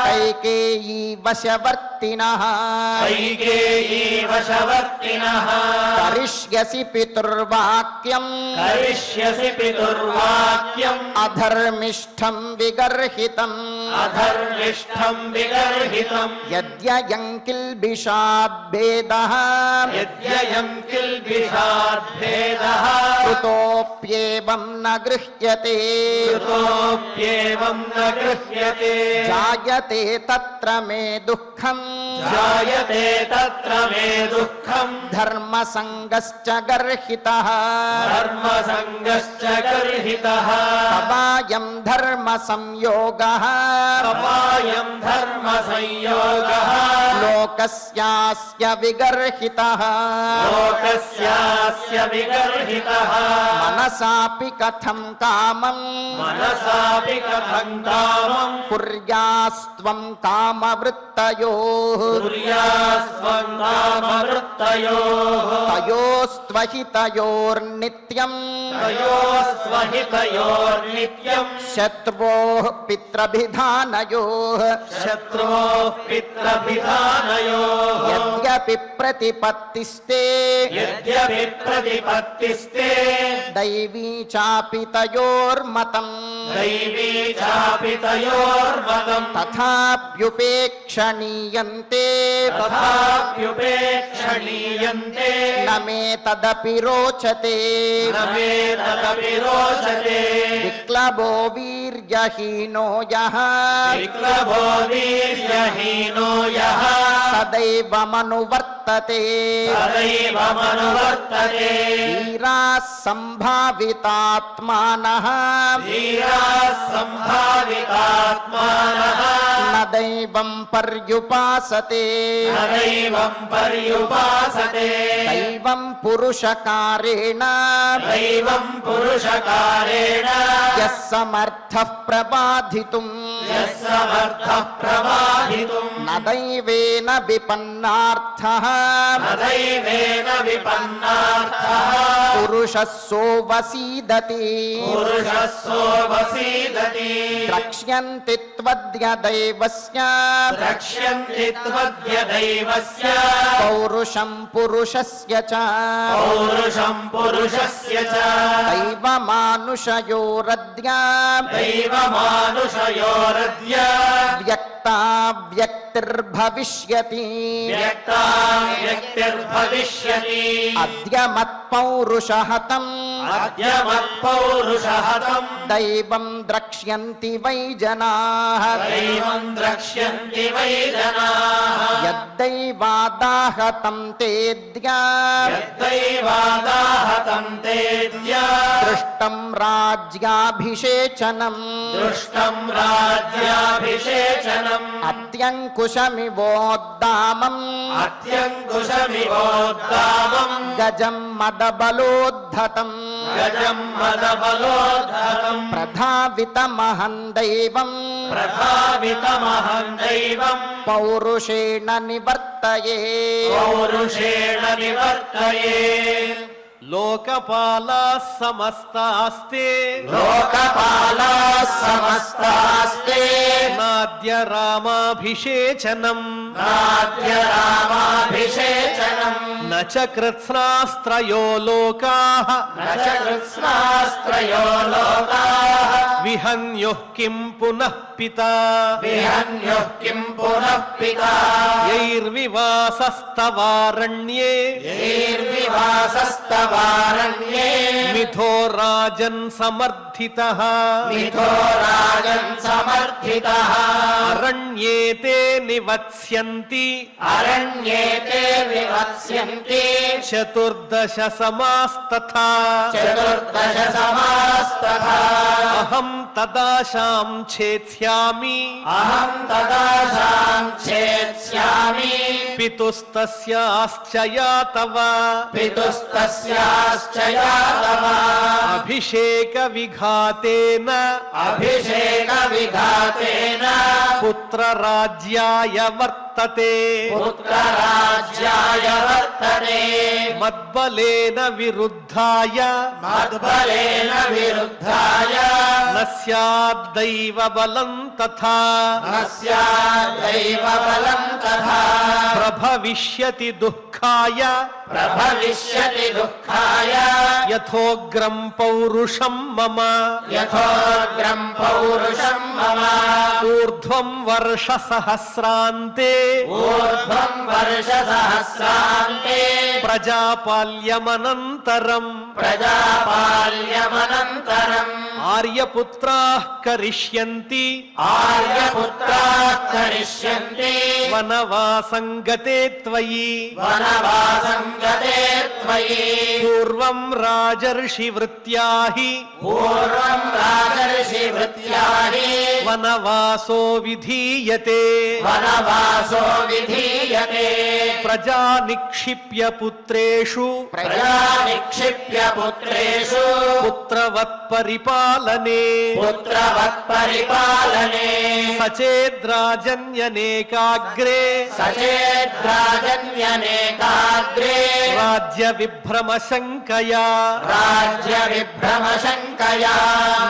Speaker 4: కైకేయీ వశవర్తినః
Speaker 1: కైకేయీ వశవర్తినః
Speaker 4: కరిష్యసి పితుర్వాక్యం
Speaker 1: కరిష్యసి పితుర్వాక్యం
Speaker 4: అధర్మిష్ఠం విగర్హితం
Speaker 1: అధర్మిష్ఠం విగర్హితం
Speaker 4: యద్యయం కిల్బిషాద్భేదః
Speaker 1: యద్యయం కిల్బిషాద్భేదః
Speaker 4: కృతోప్యేవం న గృహ్యతే
Speaker 1: కృతోప్యేవం న గృహ్యతే
Speaker 4: జాయతే తత్ర మే దుఃఖం
Speaker 1: జాయతే తత్ర మే దుఃఖం
Speaker 4: ధర్మసంగశ్చ గర్హితః
Speaker 1: ధర్మసంగశ్చ గర్హితః
Speaker 4: తవాయం ధర్మ సంయోగః
Speaker 1: తవాయం ధర్మ సంయోగః
Speaker 4: లోకస్యాస్య విగర్హితః
Speaker 1: లోకస్యాస్య విగర్హితః
Speaker 4: మనసాపి కథం కామం
Speaker 1: మనసాపి కథం కామం
Speaker 4: కుర్యాస్త్వం కామవృత్తయోః
Speaker 1: కుర్యాస్త్వం కామవృత్తయోః
Speaker 4: తయోస్త్వహితయోర్నిత్యం
Speaker 1: తయోస్త్వహితయోర్నిత్యం
Speaker 4: శత్రువోః పిత్రభిధానయోః
Speaker 1: శత్రోః పిత్రభిధానయోః
Speaker 4: యద్యపి ప్రతిపత్తిస్తే
Speaker 1: యద్యపి ప్రతిపత్తిస్తే
Speaker 4: దైవీ చాపి తయోర్మతం
Speaker 1: దైవీ చాపి తయోర్మతం
Speaker 4: తథాప్యుపేక్షణీయంతే
Speaker 1: తథాప్యుపేక్షణీయంతే
Speaker 4: న మే తదపి రోచతే
Speaker 1: న మే తదపి రోచతే
Speaker 4: విక్లభో వీర్యహీనో యః
Speaker 1: విక్లభో వీర్యహీనో యః
Speaker 4: సదైవమనువర్తతే
Speaker 1: సదైవమనువర్తతే
Speaker 4: వీరాः సంభావితాత్మానः
Speaker 1: ధీరాः సంభావితాత్మానः
Speaker 4: న దైవం పర్యుపాసతే
Speaker 1: న దైవం పర్యుపాసతే
Speaker 4: దైవం పురుషకారేణ
Speaker 1: దైవం పురుషకారేణ
Speaker 4: యః సమర్థః ప్రభాధితుం
Speaker 1: యః సమర్థః ప్రభావితుం
Speaker 4: న దైవేన విపన్నార్థః
Speaker 1: న దైవేన విపన్నార్థః
Speaker 4: పురుషः సోవసీదతి
Speaker 1: పురుషः సోవసీదతి
Speaker 4: ద్రక్ష్యంతి త్వద్య దైవస్య
Speaker 1: రక్ష్యంతి త్వద్య దైవస్య
Speaker 4: పౌరుషం పురుషస్య చ
Speaker 1: పౌరుషం పురుషస్య చ
Speaker 4: దైవమానుషయోరద్య
Speaker 1: దైవమానుషయోరద్య
Speaker 4: వ్యక్తా వ్యక్తిర్భవిష్యతి
Speaker 1: వ్యక్తా వ్యక్తిర్భవిష్యతి
Speaker 4: అద్య మత్పౌరుషహతం
Speaker 1: అద్య మత్పౌరుషహతం
Speaker 4: దైవం ద్రక్ష్యంతి వై జనాః
Speaker 1: దైవం ద్రక్ష్యంతి వై జనాః
Speaker 4: యద్దైవాదాహతం తేద్య
Speaker 1: యద్దైవాదాహతం తేద్య
Speaker 4: దృష్టం రాజ్యాభిషేచనం
Speaker 1: దృష్టం రాజ్యాభిషేచనం
Speaker 4: అత్యంకుశమివోద్దామం
Speaker 1: అత్యంకుశమివోద్దామం
Speaker 4: గజం మదబలోద్ధతం
Speaker 1: గజం మదబలోద్ధతం
Speaker 4: ప్రధావితమహం దైవం
Speaker 1: ప్రభావితమహం దైవం
Speaker 4: పౌరుషేణ నివర్తయే
Speaker 1: పౌరుషేణ నివర్తయే లోకపాలాः సమస్తాస్తే
Speaker 4: లోకపాలాः సమస్తాస్తే
Speaker 1: నాద్య రామాభిషేచనం
Speaker 4: నాద్య రామాభిషేచనం
Speaker 1: న చ కృత్స్నాస్త్రయో లోకాః
Speaker 4: న చ కృత్స్నాస్త్రయో లోకాః
Speaker 1: విహన్యుః కిం పునః పితా
Speaker 4: విహన్యుః కిం పునః పితా
Speaker 1: యైర్వివాసస్తవారణ్యే
Speaker 4: యైర్వివాసస్తవారణ్యే
Speaker 1: మిథో రాజన్ సమర్థితః
Speaker 4: మిథో రాజన్ సమర్థితః
Speaker 1: అరణ్యేతే నివత్స్యంతి
Speaker 4: అరణ్యేతే వివత్స్యంతి
Speaker 1: చతుర్దశ సమాస్తథా
Speaker 4: చతుర్దశ సమాస్తథా
Speaker 1: అహం తదాశాం ఛేత్స్యామి
Speaker 4: అహం తదాశాం ఛేత్స్యామి
Speaker 1: పితుస్తస్యాశ్చ యాతవ
Speaker 4: పితుస్తస్యాశ్చ యాతవ
Speaker 1: అభిషేక విఘాతేన
Speaker 4: అభిషేక విఘాతేన
Speaker 1: పుత్రరాజ్యాయ వర్తతే
Speaker 4: పుత్రరాజ్యాయ వర్తతే
Speaker 1: మద్బలేన విరుద్ధాయ
Speaker 4: మద్బలేన విరుద్ధాయ
Speaker 1: న స్యాద్దైవ బలం తథా
Speaker 4: నస్యాదైవ బలం తథా
Speaker 1: ప్రభవిష్యతి దుఃఖాయ
Speaker 4: ప్రభవిష్యతి దుఃఖాయ
Speaker 1: యథోగ్రం పౌరుషం మమ
Speaker 4: యథోగ్రం పౌరుషం మమ
Speaker 1: ఊర్ధ్వం వర్ష సహస్రాంతే
Speaker 4: ఊర్ధ్వం వర్షసహస్రాంతే
Speaker 1: ప్రజాపాల్యమనంతరం
Speaker 4: ప్రజాపాల్యమనంతరం
Speaker 1: ఆర్యపుత్రాః కరిష్యంతి
Speaker 4: ఆర్యపుత్రాः కరిష్యంతి
Speaker 1: వనవాసం గతే త్వయి
Speaker 4: వనవాసం గతే త్వయి
Speaker 1: పూర్వం రాజర్షి వృత్యా హి
Speaker 4: పూర్వం రాజర్షి వృత్యా హి
Speaker 1: వనవాసో విధీయతే
Speaker 4: వనవాసో విధీయతే
Speaker 1: ప్రజా నిక్షిప్య పుత్రేషు
Speaker 4: ప్రజా నిక్షిప్య పుత్రేషు
Speaker 1: పుత్రవత్ పరిపాలనే
Speaker 4: పుత్రవత్ పరిపాలనే
Speaker 1: సచేద్రాజన్యనేకాగ్రే
Speaker 4: సచేద్రాజన్యనేకాగ్రే
Speaker 1: రాజ్య విభ్రమ శంకయా
Speaker 4: రాజ్య విభ్రమ శంకయా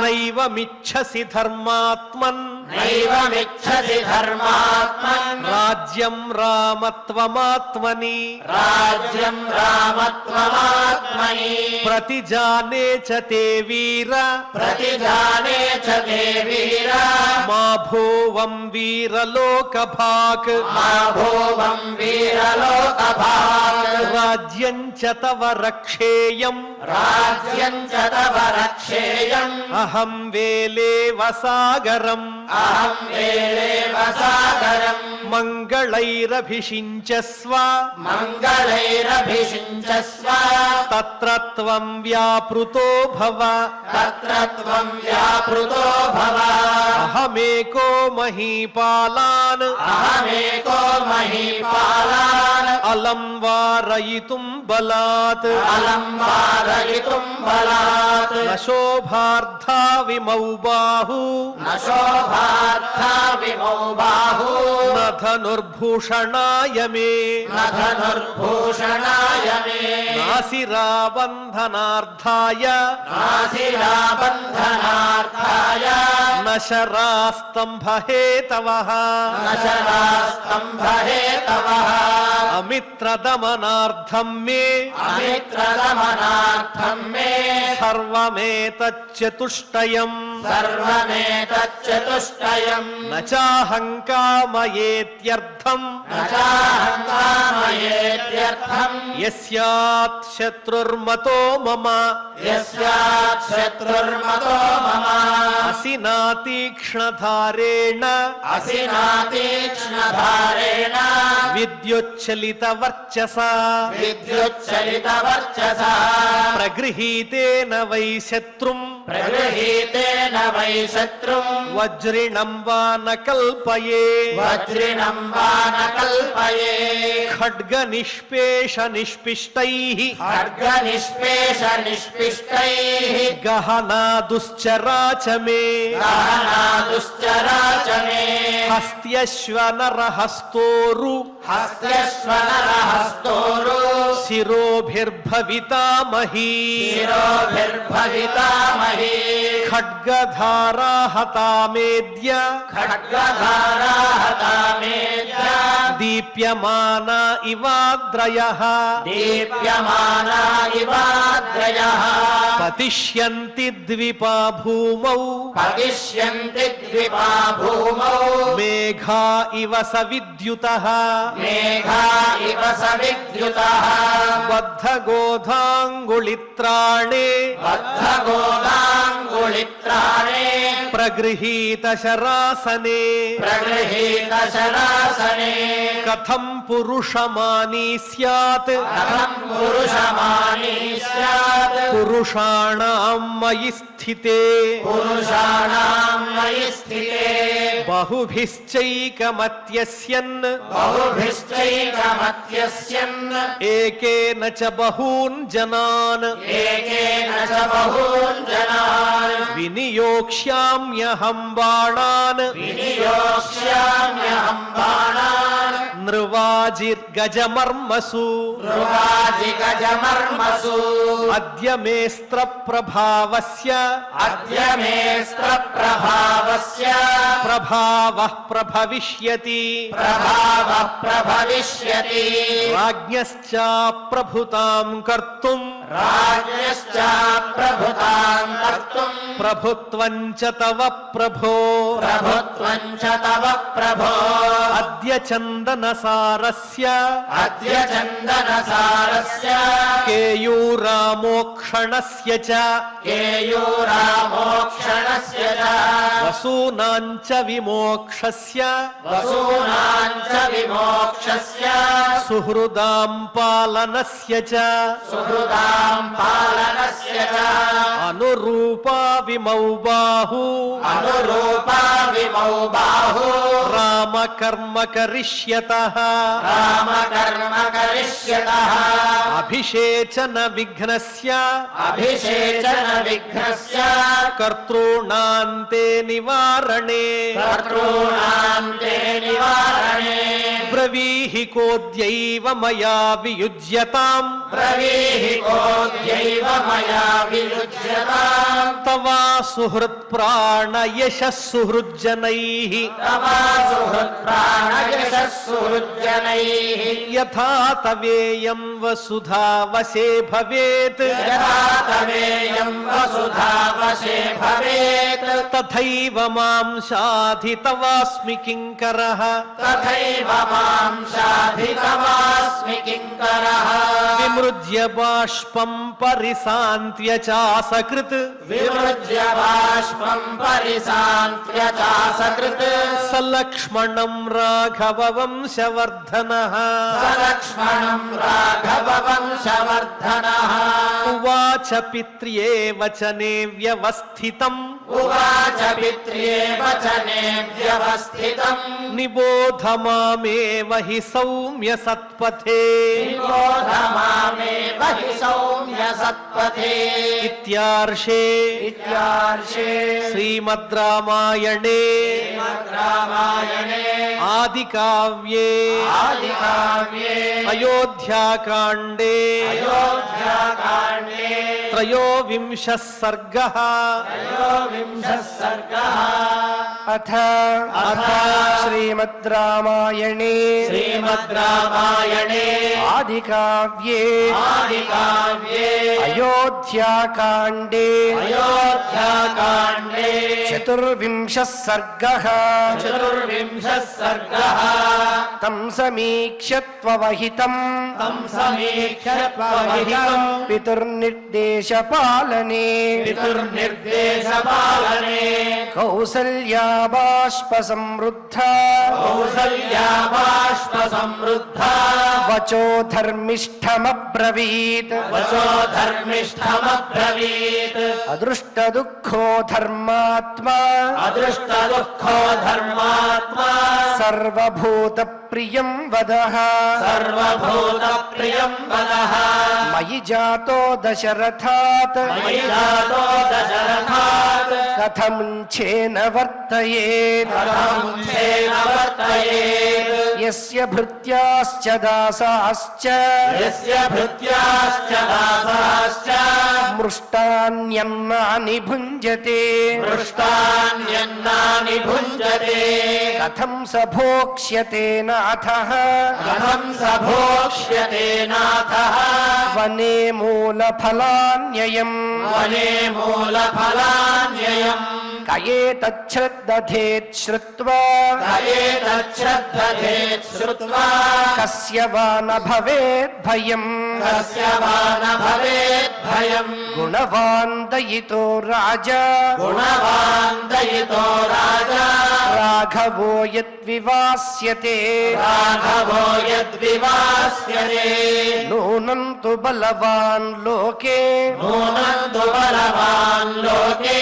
Speaker 1: నైవమిచ్చసి ధర్మాత్మన్
Speaker 4: నైవమిచ్చసి ధర్మాత్మన్
Speaker 1: రాజ్యం రామత్వమాత్మని
Speaker 4: రాజ్యం రామత్వమాత్మని
Speaker 1: ప్రతిజానే చ తే వీర
Speaker 4: ప్రతిజానే చ తే వీర
Speaker 1: మా భూవం వీరలోకభాక్
Speaker 4: మా భూవం వీరలోకభాగ్
Speaker 1: రాజ్యం చ తవ రక్షేయం
Speaker 4: రాజ్యం చ తవ రక్షేయం
Speaker 1: అహం వేలేవ సాగరం
Speaker 4: అహం వేళేవ సాగరం
Speaker 1: మంగళైరభిషించస్వ
Speaker 4: మంగళైరభిషించస్వ
Speaker 1: తత్ర త్వం వ్యాపృతో భవ
Speaker 4: తత్ర త్వం వ్యాపృతో భవ
Speaker 1: అహమేకో మహీపాలాన్
Speaker 4: అహమేకో మహీపాలాన్
Speaker 1: అలం వారయితుం బలాత్
Speaker 4: అలం వారయితుం బలాత్
Speaker 1: న శోభార్థా విమౌ బాహు
Speaker 4: న శోభార్థా విమౌ బాహు
Speaker 1: న ధనుర్భూషణాయ మే
Speaker 4: న ధనుర్భూషణాయ మే
Speaker 1: నాసిరాబంధనార్థాయ
Speaker 4: నాసిరాబంధనార్థాయ
Speaker 1: న శరాస్తంభహేతవః
Speaker 4: న శరాస్తంభహేతవః
Speaker 1: అమిత్రదమనార్థం మే
Speaker 4: అమిత్రదమనార్థం మే
Speaker 1: సర్వమేతచ్చతుష్టయం
Speaker 4: సర్వమేతచ్చతుష్టయం
Speaker 1: న చాహం కామయేత్యర్థం
Speaker 4: న చాహం కామయేత్యర్థం
Speaker 1: యస్యాత్ శత్రుర్మతో మమ
Speaker 4: యస్యాత్ శత్రుర్మతో మమ
Speaker 1: అసినా తీక్ష్ణధారేణ
Speaker 4: అసినా తీక్ష్ణధారేణ
Speaker 1: విద్యుచ్చలిత వర్చస
Speaker 4: విద్యుచ్చలితవర్చసా
Speaker 1: ప్రగృహీతేన వై శత్రుం
Speaker 4: ప్రగృహీతేన వై శత్రుం
Speaker 1: వజ్రిణం వా న కల్పయే
Speaker 4: వజ్రిణం వా న కల్పయే
Speaker 1: ఖడ్గ నిష్పేష నిష్పిష్టైః
Speaker 4: ఖడ్గ నిష్పేష నిష్పిష్టైః
Speaker 1: గహనా దుశ్చరాచ మే
Speaker 4: గహనా దుశ్చరాచ మే
Speaker 1: హస్త్యశ్వనరహస్తోరు
Speaker 4: హస్త్యశ్వనరహస్తోరు
Speaker 1: శిరోభిర్భవితామహీ
Speaker 4: శిరోభిర్భవితామహీ
Speaker 1: ఖడ్గధారా హతామేద్య
Speaker 4: ఖడ్గధారా హతామేద్య
Speaker 1: దీప్యమాన ఇవాద్రయః
Speaker 4: దీప్యమానా ఇవాద్రయః
Speaker 1: పతిష్యంతి ద్విపా భూమౌ
Speaker 4: పతిష్యంతి ద్విపా భూమౌ
Speaker 1: మేఘా ఇవ సవిద్యుతః
Speaker 4: మేఘా ఇవ సవిద్యుతః
Speaker 1: బద్ధగోధాంగుళిత్రాణే
Speaker 4: బద్ధగోదాంగుళిత్రాణే
Speaker 1: ప్రగృహీత శరాసనే
Speaker 4: ప్రగృహీత శరాసనే
Speaker 1: కథం పురుషమానీ స్యాత్
Speaker 4: కథం పురుషమానీ స్యాత్
Speaker 1: పురుషాణాం మయి స్థితే
Speaker 4: పురుషాణాం మయి స్థితే
Speaker 1: బహుభిశ్చైకమత్యస్యన్
Speaker 4: బహుభిశ్చైకమత్యస్యన్
Speaker 1: ఏకేన చ బహూన్ జనాన్
Speaker 4: ఏకేన చ బహూన్ జనాన్
Speaker 1: వినియోక్ష్యామ్యహం బాణాన్
Speaker 4: వినియోక్ష్యామ్యహం బాణాన్
Speaker 1: నృవాజిర్గజమర్మసు
Speaker 4: నృవాజిగజమర్మసు
Speaker 1: అద్య మేస్త్ర ప్రభావస్య
Speaker 4: అద్య మేస్త్ర ప్రభావస్య
Speaker 1: ప్రభావః ప్రభవిష్యతి
Speaker 4: ప్రభావః ప్రభవిష్యతి
Speaker 1: రాజ్ఞశ్చ ప్రభుతాం కర్తుం
Speaker 4: రాజ్ఞశ్చ ప్రభుతాం కర్తుం
Speaker 1: ప్రభుత్వం చ తవ ప్రభో
Speaker 4: ప్రభుత్వం చ తవ ప్రభో
Speaker 1: అద్య చందనసారస్య
Speaker 4: అద్య చందనసారస్య
Speaker 1: కేయూరామోక్షణస్య చ
Speaker 4: కేయూరామోక్షణస్య చ
Speaker 1: వసూనాం చ విమోక్షస్య
Speaker 4: వసూనాం చ విమోక్షస్య
Speaker 1: సుహృదాం పాలనస్య చ
Speaker 4: సుహృదాం పాలనస్య చ
Speaker 1: అనురూపా విమౌ బాహు
Speaker 4: అనురూపా విమౌ బాహు
Speaker 1: రామ కర్మ కరిష్యతః
Speaker 4: రామకర్మ కరిష్యతః
Speaker 1: అభిషేచన విఘ్నస్య
Speaker 4: అభిషేచన విఘ్నస్య
Speaker 1: కర్తॄణాంతే నివారణే
Speaker 4: కర్తॄణాంతే నివారణే
Speaker 1: బ్రవీహి కోద్యైవ మయా వియుజ్యతాం
Speaker 4: బ్రవీహి కోద్యైవ మయా వియుజ్యతాం
Speaker 1: తవా సుహృత్ ప్రాణ యశస్సుహృజ్జనైః
Speaker 4: తవా సుహృత్ ప్రాణయశస్సుహృజ్జనైః
Speaker 1: యథా తవేయం వసుధా వశే భవేత్
Speaker 4: యథా తవేయం వసుధా వశే భవేత్
Speaker 1: తథైవ మాం శాధి తవాస్మి కింకరః
Speaker 4: తథైవ మాం శాధి తవాస్మి కింకరః
Speaker 1: విమృజ్య బాష్పం పరిశాంత్య చాసకృత్
Speaker 4: విమృజ్య బాష్పం పరిశాంత్య చాసకృత్
Speaker 1: సలక్ష్మణం రాఘవ వంశవర్ధనః
Speaker 4: సలక్ష్మణం రాఘవ వంశవర్ధనః
Speaker 1: ఉవాచ పిత్ర్యే వచనే వ్యవస్థితం
Speaker 4: ఉవాచ పిత్ర్యే వచనే వ్యవస్థితం
Speaker 1: నిబోధ మామేవ హి సౌమ్య సత్పథే
Speaker 4: నిబోధమామేవ హి సౌమ్య సత్పథే
Speaker 1: ఇత్యార్షే
Speaker 3: ఇత్యార్షే
Speaker 1: శ్రీమద్ రామాయణే
Speaker 4: రామాయణే
Speaker 1: ఆదికావ్యే
Speaker 4: ఆదికావ్యే
Speaker 1: అయోధ్యాకాండే
Speaker 4: అయోధ్యాకాండే
Speaker 1: త్రయోవింశః సర్గః
Speaker 4: త్రయోవింశः సర్గः
Speaker 3: అథ శ్రీమద్ రామాయణే
Speaker 4: శ్రీమద్ రామాయణే
Speaker 3: ఆదికావ్యే
Speaker 4: ఆదికావ్యే
Speaker 3: అయోధ్యాకాండే
Speaker 4: అయోధ్యాకాండే
Speaker 3: చతుర్వింశः సర్గः
Speaker 4: చతుర్వింశः సర్గः
Speaker 3: తం సమీక్ష్య త్వవహితం
Speaker 4: తం సమీక్ష్య త్వవహితం
Speaker 3: పితుర్నిర్దేశపాలనే
Speaker 4: పితుర్నిర్దేశపాలనే
Speaker 3: కౌసల్యా బాష్పసమృద్ధ
Speaker 4: కౌసల్యా బాష్ప సమృద్ధా
Speaker 3: వచో ధర్మిష్ఠమబ్రవీత్
Speaker 4: వచో ధర్మిష్ఠమబ్రవీత్
Speaker 3: అదృష్టదుఃఖో ధర్మాత్మా
Speaker 4: అదృష్ట దుఃఖో ధర్మాత్మా
Speaker 3: సర్వభూత ప్రియం వదః
Speaker 4: సర్వభూత ప్రియం వదః
Speaker 3: మయి జాతో దశరథాత్
Speaker 4: మయి జాతో దశరథాత్
Speaker 3: కథముంచేన వర్తయేత్
Speaker 4: కథముంచేన వర్తయేత్
Speaker 3: యస్య భృత్యాశ్చ దాసాశ్చ
Speaker 4: యస్య భృత్యాశ్చ దాసాశ్చ
Speaker 3: మృష్టాన్యన్నాని భుంజతే
Speaker 4: పృష్టాన్యన్నాని భుంజతే
Speaker 3: కథం స భోక్ష్యతే నాథః
Speaker 4: కథం స భోక్ష్యతే నాథః
Speaker 3: వనే మూలఫలాన్యయం
Speaker 4: వనే మూలఫలాన్యయం
Speaker 3: కయేతచ్ఛ్రద్దధేత్ శ్రుత్వా
Speaker 4: కయేతచ్ఛ్రద్ధేత్ శ్రుత్వా
Speaker 3: కస్య వా న భవేత్ భయం
Speaker 4: కస్య వా న భవేత్ భయం
Speaker 3: గుణవాన్ దయితో రాజా
Speaker 4: గుణవాన్ దయితో రాజా
Speaker 3: రాఘవో యద్వివాస్యతే
Speaker 4: రాఘవో యద్వివాస్యతే
Speaker 3: నూనం తు బలవాన్ లోకే
Speaker 4: నూనంతు బలవాన్ లోకే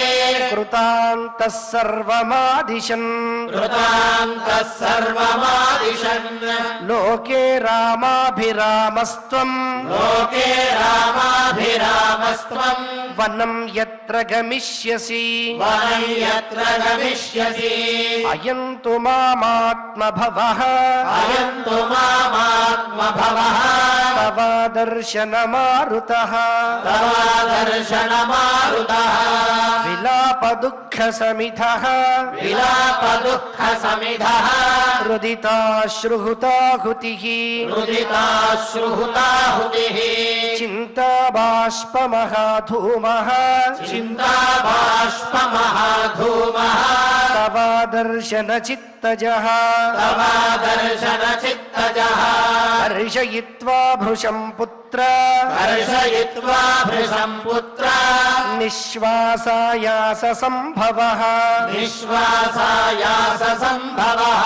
Speaker 3: కృతాంతః సర్వమాదిశన్
Speaker 4: కృతాంతః సర్వమాదిశన్
Speaker 3: లోకే రామాభిరామస్త్వం
Speaker 4: లోకే రామాభిరామస్త్వం
Speaker 3: వనం యత్ర గమిష్యసి
Speaker 4: వనం యత్ర గమిష్యసి
Speaker 3: అయం తు మామాత్మభవః
Speaker 4: అయంతు మామాత్మభవః
Speaker 3: తవ దర్శనమారుతః
Speaker 4: తవా దర్శనమారుతః
Speaker 3: విలాప దుఃఖ సమిధః
Speaker 4: విలాప దుఃఖ సమిధః
Speaker 3: రుదితాశ్రుహుతాహుతిః
Speaker 4: రుదితాశ్రుహుతాహుతిః
Speaker 3: చింతాబాష్పమహాధూమః
Speaker 4: చింతాబాష్పమహాధూమః
Speaker 3: తవ దర్శన చిత్తజః
Speaker 4: తవా దర్శన చిత్తజః
Speaker 3: హర్షయిత్వా భృశం పుత్ర
Speaker 4: హర్షయిత్వా భృశం పుత్ర
Speaker 3: నిశ్వాసాయాస సంభవః
Speaker 4: నిశ్వాసాయాస సంభవః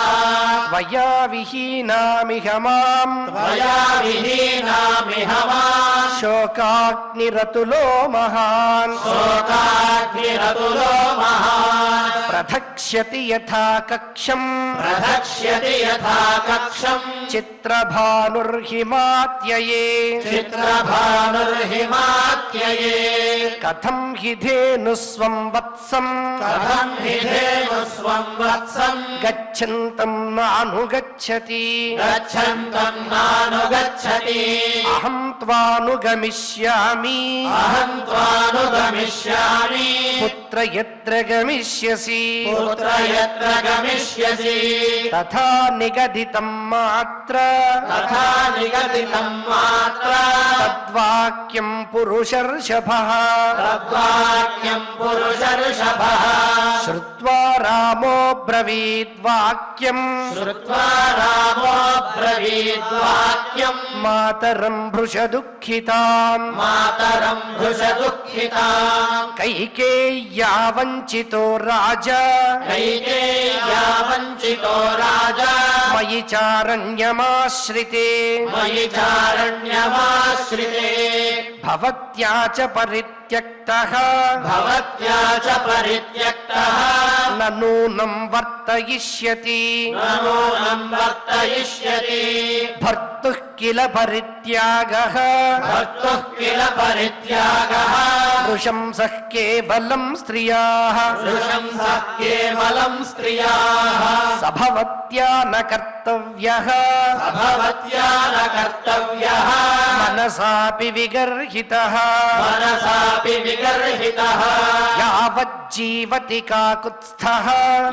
Speaker 3: త్వయా విహీనామిహ మాం
Speaker 4: త్వయా విహీనామిహ మాం
Speaker 3: శోకాగ్నిరతులో మహాన్
Speaker 4: శోకాగ్నిరతులో మహాన్
Speaker 3: ప్రథక్ష ప్రధక్ష్యతి యథా కక్షం
Speaker 4: ప్రధక్ష్యతి యథా కక్షం
Speaker 3: చిత్రభానుర్హిమాత్యయే
Speaker 4: చిత్రభానుర్హిమాత్యయే
Speaker 3: కథం హి ధేనుస్వం వత్సం
Speaker 4: కథం హి ధేనుస్వం వత్సం
Speaker 3: గచ్చంతం నానుగచ్చతి
Speaker 4: గచ్చంతం నానుగచ్చతి
Speaker 3: అహం త్వానుగమిష్యామి
Speaker 4: అహం త్వానుగమిష్యామి
Speaker 3: పుత్ర యత్ర గమిష్యసి
Speaker 4: పుత్ర యత్ర గమిష్యసి
Speaker 3: తథా నిగదితం మాత్ర
Speaker 4: తథా నిగదితం మాత్ర
Speaker 3: తద్వాక్యం పురుషర్షభః
Speaker 4: తద్వాక్యం పురుషర్షభః
Speaker 3: శ్రుత్వా రామో బ్రవీద్వాక్యం
Speaker 4: శ్రుత్వా రామో బ్రవీద్వాక్యం
Speaker 3: మాతరం భృశదుఃఖితాం
Speaker 4: మాతరం భృశదుఃఖితాం
Speaker 3: కైకేయ్యా వంచితో రాజా
Speaker 4: కైకేయ్యా వంచితో రాజా
Speaker 3: మయి చారణ్యమాశ్రితే
Speaker 4: మయి చారణ్యమాశ్రితే
Speaker 3: భవత్యా చ పరిత్యక్తః
Speaker 4: భవత్యా చ పరిత్యక్తః
Speaker 3: నూనం వర్తయిష్యతి
Speaker 4: నూనం వర్తయిష్యతి
Speaker 3: భర్తుః కిల పరిత్యాగః
Speaker 4: భర్తుః కిల పరిత్యాగః
Speaker 3: నృశంసః కేవలం స్త్రియాః
Speaker 4: నృశంసః కేవలం స్త్రియాః
Speaker 3: సభవత్యా న కర్తవ్యః
Speaker 4: భవత్యా న కర్తవ్యః
Speaker 3: మనసాపి విగర్హితః
Speaker 4: మనసాపి విగర్హితః
Speaker 3: యావజ్జీవతి కాకుత్స్థః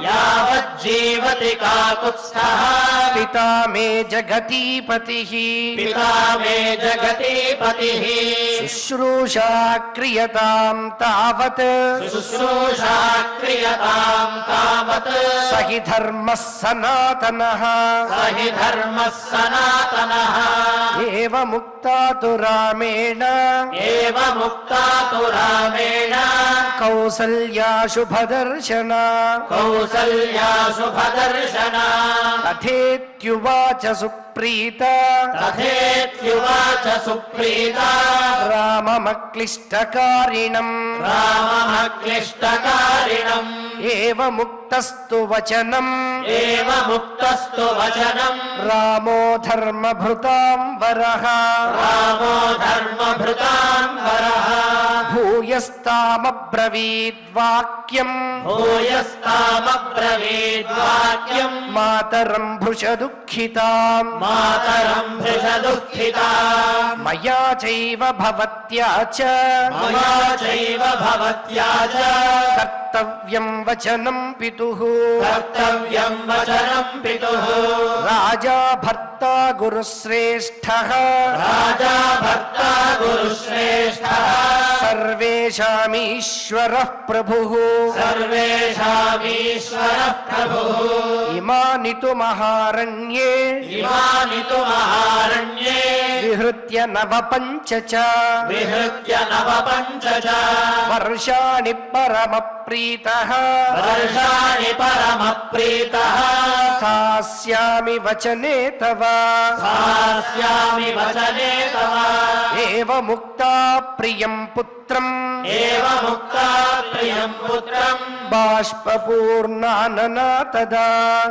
Speaker 4: యావజ్జీవతి కాకుత్స్థః
Speaker 3: పితా మే జగతీపతిః
Speaker 4: పితా మే జగతీపతిః
Speaker 3: శుశ్రూషా క్రియతాం తావత్
Speaker 4: శుశ్రూషా క్రియతాం తావత్
Speaker 3: సహి ధర్మః సనాతనః
Speaker 4: సహి ధర్మః సనాతనః
Speaker 3: ఏవముక్తా తు రామేణ
Speaker 4: ఏవ ముక్తా తు రామేణ
Speaker 3: కౌసల్యా శుభదర్శన
Speaker 4: కౌసల్యా శుభదర్శన
Speaker 3: తథేత్యువాచ సుప్రీత
Speaker 4: తథేత్యువాచ సుప్రీత
Speaker 3: రామమక్లిష్టకారిణం
Speaker 4: రామమక్లిష్టకారిణం
Speaker 3: ఏవముక్తస్తు వచనం
Speaker 4: ఏవ ముక్తస్తు వచనం
Speaker 3: రామో ధర్మభృతాం వరః
Speaker 4: రామో ధర్మభృతాం వరః
Speaker 3: భూయస్తామబ్రవీద్వాక్యం
Speaker 4: భూయస్తామబ్రవీద్వాక్యం
Speaker 3: మాతరం భృశదుఃఖితాం
Speaker 4: మాతరం భృశదుఃఖితాం
Speaker 3: మయా చైవ భవత్యా చ
Speaker 4: మయా చైవ భవత్యా చ
Speaker 3: కర్తవ్యం వచనం పితుః
Speaker 4: కర్తవ్యం వచనం పితుః
Speaker 3: రాజా భర్త గురుశ్రేష్ఠః
Speaker 4: రాజా భర్తా గురుశ్రేష్ఠః
Speaker 3: సర్వేషామీశ్వరః ప్రభుః
Speaker 4: సర్వేషామీశ్వరః ప్రభుః
Speaker 3: ఇమాని తు మహారణ్యే
Speaker 4: ఇమాని తు మహారణ్యే
Speaker 3: విహృత్య నవపంచ చ
Speaker 4: విహృత్య నవపంచ చ
Speaker 3: వర్షాణి పరమప్రీతః
Speaker 4: వర్షాణి పరమప్రీతః
Speaker 3: స్థాస్యామి వచనే తవ
Speaker 4: స్థాస్యామి వచనే తవ
Speaker 3: ఏవముక్తా ప్రియం పుత్రం
Speaker 4: ఏవ ముక్తా ప్రియం పుత్రం
Speaker 3: బాష్పపూర్ణాననా తదా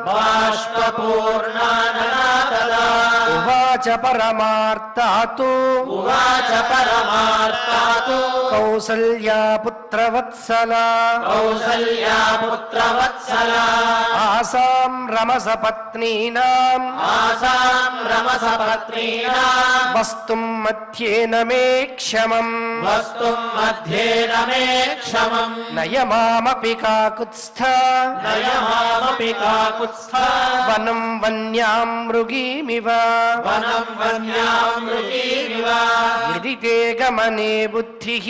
Speaker 4: బాష్పపూర్ణాననా తదా
Speaker 3: ఉవాచ పరమార్తాతు
Speaker 4: ఉవాచ పరమార్తాతు
Speaker 3: కౌసల్యా పుత్రవత్సలా
Speaker 4: కౌసల్యా పుత్రవత్సలా
Speaker 3: ఆసాం రమసపత్నీనాం
Speaker 4: ఆసాం రమసపత్నీనాం
Speaker 3: వస్తుం మధ్యేన మే క్షమం
Speaker 4: వస్తుం మధ్యేన మే క్షమం
Speaker 3: నయమామపి కాకుత్స్థ
Speaker 4: నయమామపి కాకుత్స్థ
Speaker 3: వనం వన్యాం మృగీమివ
Speaker 4: వనం వన్యాం మృగీమివ
Speaker 3: యది తే గమనే బుద్ధిః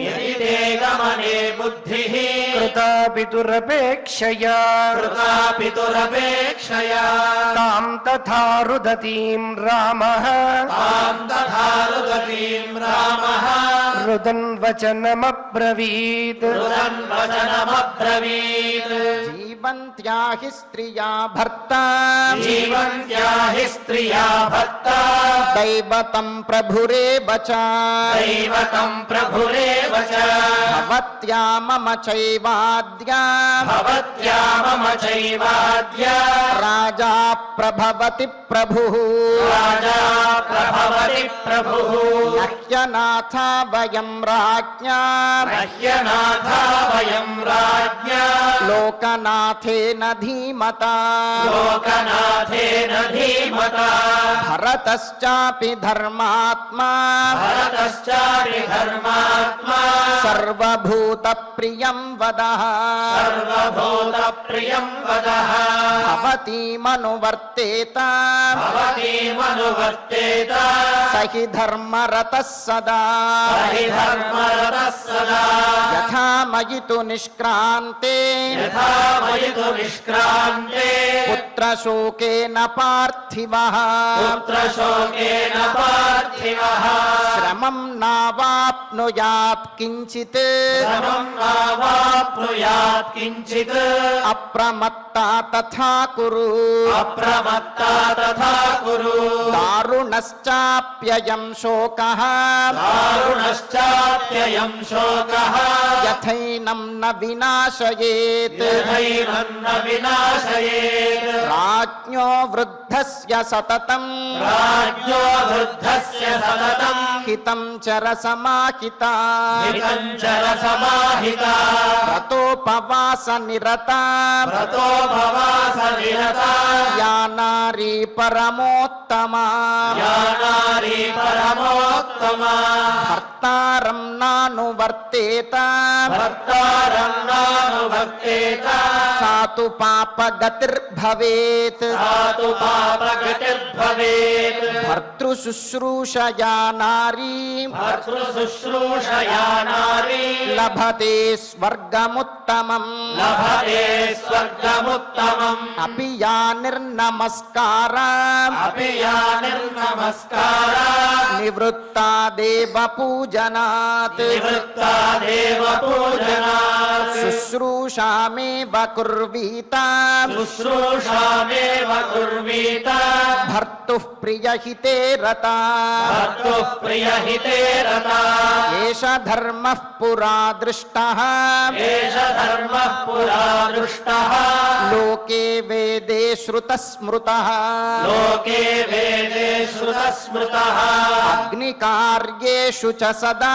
Speaker 4: యది తే గమనే బుద్ధిః
Speaker 3: కృతా పితురపేక్షయా
Speaker 4: కృతా పితురపేక్షయా
Speaker 3: తాం తథా రుదతీం రామః
Speaker 4: తాం తథా రుదతీం రామః
Speaker 3: రుదన్ వచనమబ్రవీత్
Speaker 4: రుదన్ వచనమబ్రవీత్
Speaker 2: జీవంత్యా హి స్త్రియా భర్త
Speaker 4: जीवन्त्या हि स्त्रिया भर्ता
Speaker 2: दैवतं प्रभुरेव च
Speaker 4: दैवतं प्रभुरेव च
Speaker 2: भवत्या मम चैवाद्या
Speaker 4: भवत्या मम चैवाद्या
Speaker 2: राजा प्रभवति प्रभुः
Speaker 4: राजा प्रभवति प्रभुः
Speaker 2: नह्यनाथा वयं राज्ञा
Speaker 4: नह्यनाथा वयं राज्ञा
Speaker 2: लोकनाथेन धीमता
Speaker 4: लोकनाथेन धीमता
Speaker 2: भरतश्चापि धर्मात्मा
Speaker 4: भरतश्चापि धर्मात्मा
Speaker 2: सर्वभूतप्रियं वदः
Speaker 4: सर्वभूतप्रियं वदः
Speaker 2: भवतीमनुवर्तेत
Speaker 4: भवतीमनुवर्तेत
Speaker 2: स हि धर्मरतः सदा
Speaker 4: हि धर्मरतः सदा
Speaker 2: यथा मयि तु निष्क्रान्ते
Speaker 4: यथा मयि तु निष्क्रान्ते
Speaker 2: पुत्रशोकेन पार्थिवः
Speaker 4: पुत्रशोकेन पार्थिवः
Speaker 2: श्रमं नावाप्नुयात् किञ्चित्
Speaker 4: श्रमं नावाप्नुयात् किञ्चित्
Speaker 2: अप्रमत्ता तथा कुरु
Speaker 4: अप्रमत्ता तथा कुरु
Speaker 2: दारुणश्चाप्ययं शोकः
Speaker 4: दारुणश्चाप्ययं शोकः
Speaker 2: यथैनं न विनाशयेत्
Speaker 4: यथैनं न विनाशयेत्
Speaker 2: राज्ञो वृद्धस्य सततं
Speaker 4: राज्ञो वृद्धस्य सततं
Speaker 2: हितं चरसमाहिता
Speaker 4: हितं चरसमाहिता
Speaker 2: व्रतोपवासनिरता
Speaker 4: व्रतोपवासनिरता
Speaker 2: या नारी परमोत्तमा
Speaker 4: या नारी परमोत्तमा
Speaker 2: भर्तारं नानुवर्तेत
Speaker 4: भर्तारं नानुवर्तेत
Speaker 2: सा तु पापगतिर्भवेत्
Speaker 4: सा तु पापगतिर्भवेत्
Speaker 2: भर्तृशुश्रूषया नारी
Speaker 4: भर्तृशुश्रूषया नारी
Speaker 2: लभते स्वर्गमुत्तमम्
Speaker 4: लभते स्वर्गमुत्तमम्
Speaker 2: अपि या निर्नमस्कारा
Speaker 4: अपि या निर्नमस्कारा
Speaker 2: निवृत्ता देवपूजनात्
Speaker 4: निवृत्ता देवपूजनात्
Speaker 2: शुश्रूषामेव कुर्वीता
Speaker 4: शुश्रूषामेव कुर्वीत
Speaker 2: भर्तुः प्रियहिते रता
Speaker 4: भर्तुः प्रियहिते रता
Speaker 2: एष धर्मः पुरा दृष्टः
Speaker 4: एष धर्मः पुरा दृष्टः
Speaker 2: लोके वेदे श्रुतस्मृतः
Speaker 4: लोके वेदे श्रुतस्मृतः
Speaker 2: अग्निकार्येषु च सदा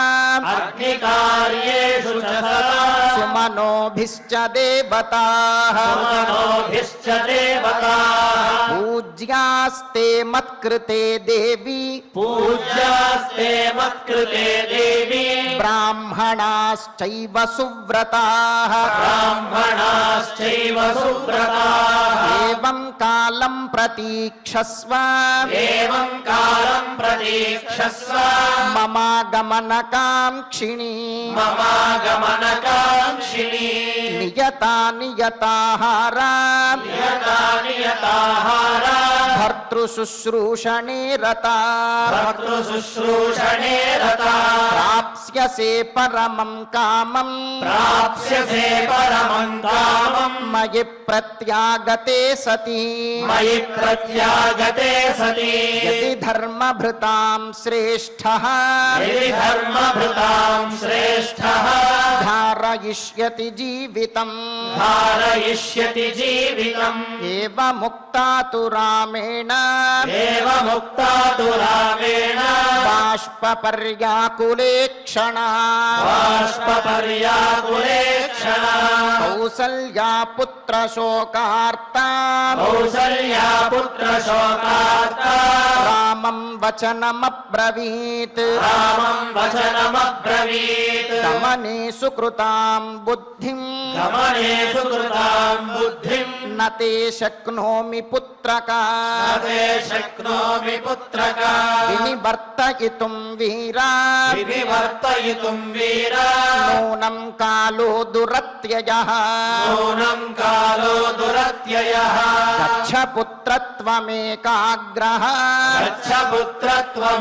Speaker 4: अग्निकार्येषु च सदा
Speaker 2: सुमनोभिश्च देवताः
Speaker 4: सुमनोभिश्च देवताः
Speaker 2: पूज्यास्ते मत्कृते देवी
Speaker 4: पूज्यास्ते मत्कृते देवी
Speaker 2: ब्राह्मणाश्चैव सुव्रताः
Speaker 4: ब्राह्मणाश्चैव सुव्रताः
Speaker 2: एवं कालं प्रतीक्षस्व
Speaker 4: एवं कालं प्रतीक्षस्व
Speaker 2: ममागमनकाङ्क्षिणी
Speaker 4: ममागमनकाङ्क्षिणी
Speaker 2: नियता नियताहारा
Speaker 4: नियता नियताहारा
Speaker 2: भर्तृशुश्रूषणे रता
Speaker 4: भर्तृशुश्रूषणे रता
Speaker 2: प्राप्स्यसे परमं कामं
Speaker 4: प्राप्स्यसे परमं कामम्
Speaker 2: मयि प्रत्यागते सति
Speaker 4: मयि प्रत्यागते सति
Speaker 2: यदि धर्मभृतां श्रेष्ठः
Speaker 4: यदि धर्मभृतां श्रेष्ठः
Speaker 2: धारयिष्यति जीवितम्
Speaker 4: धारयिष्यति जीवितम्
Speaker 2: एवमुक्ता तु रामेण
Speaker 4: एवमुक्ता तु रामेण
Speaker 2: बाष्पपर्याकुले क्षणा
Speaker 4: बाष्पपर्याकुले क्षणा
Speaker 2: कौसल्या पुत्रशोकार्ता
Speaker 4: कौसल्या पुत्रशोकार्ता
Speaker 2: रामं वचनमब्रवीत्
Speaker 4: रामं वचनमब्रवीत्
Speaker 2: गमने सुकृतां बुद्धिं
Speaker 4: गमने सुकृतां बुद्धिं
Speaker 2: न ते शक्नोमि पुत्रका
Speaker 4: न ते शक्नोमि पुत्रका
Speaker 2: विनिवर्तयितुं वीरा
Speaker 4: विनिवर्तयितुं वीर
Speaker 2: नूनं कालो दुरत्ययः
Speaker 4: नूनं कालो दुरत्ययः
Speaker 2: गच्छ पुत्रत्वमेकाग्रः
Speaker 4: गच्छ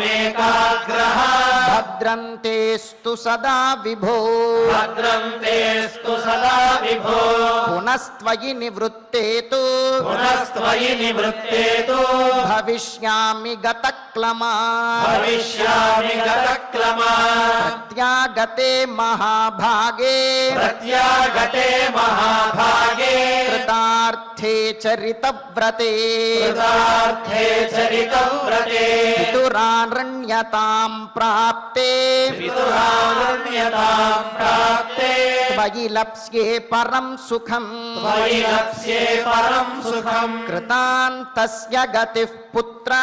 Speaker 4: पुत्रत्वमेकाग्रः
Speaker 2: భద్రంతేస్తు సదా విభో
Speaker 4: భద్రం తేస్తు సదా విభో
Speaker 2: పునస్త్వయి నివృత్తేతు
Speaker 4: పునస్త్వయి నివృత్తేతు
Speaker 2: భవిష్యామి గతక్లమా
Speaker 4: భవిష్యామి గతక్లమా
Speaker 2: ప్రత్యాగతే మహాభాగే
Speaker 4: ప్రత్యాగతే మహాభాగే
Speaker 2: కృతార్థే చరితవ్రతే
Speaker 4: కృతార్థే చరితవ్రతే
Speaker 2: పితురారణ్యతాం ప్రాప్తే
Speaker 4: పితురారణ్యతాం ప్రాప్తే
Speaker 2: త్వయి లప్స్యే పరం సుఖం
Speaker 4: త్వయి లప్స్యే పరం సుఖం
Speaker 2: కృతాంతస్య గతిః పుత్ర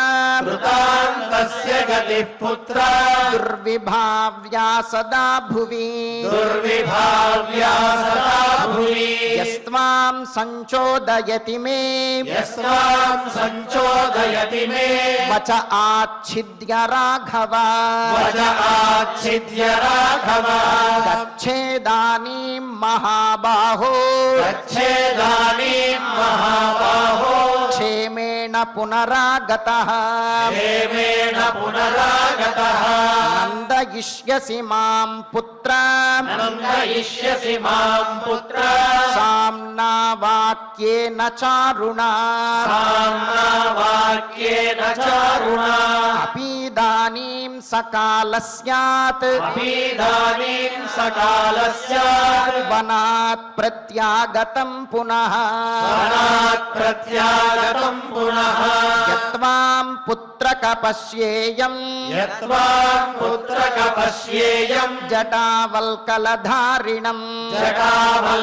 Speaker 4: కృతాంతస్య గతిః పుత్ర
Speaker 2: దుర్విభావ్యా సదా భువి
Speaker 4: దుర్విభావ్యా సదా భువి
Speaker 2: యస్త్వాం సంచోదయతి మే
Speaker 4: యస్మాం సంచోదయతి మే
Speaker 2: వచ ఆచ్ఛిద్య రాఘవ
Speaker 4: వజ ఆచ్ఛిద్య రాఘవ
Speaker 2: గచ్ఛేదానీం మహాబాహో
Speaker 4: గచ్ఛేదానీం మహాబాహో
Speaker 2: క్షేమేణ పునరాగతః
Speaker 4: ప్రేమేణ పునరాగతః
Speaker 2: నందయిష్యసి మాం పుత్ర
Speaker 4: నందయిష్యసి మాం పుత్ర
Speaker 2: సామ్నా వాక్యేన చారుణా
Speaker 4: సామ్నా వాక్యేన చారుణా
Speaker 2: అపీదానీం సకాల స్యాత్
Speaker 4: అపీదానీం సకాలస్యాత్
Speaker 2: వనాత్ ప్రత్యాగతం పునః
Speaker 4: వనాత్ ప్రత్యాగతం పునః
Speaker 2: యత్వాం పుత్రక పశ్యేయం
Speaker 4: యత్వాం పుత్రక పశ్యేయం
Speaker 2: జటావల్కలధారిణం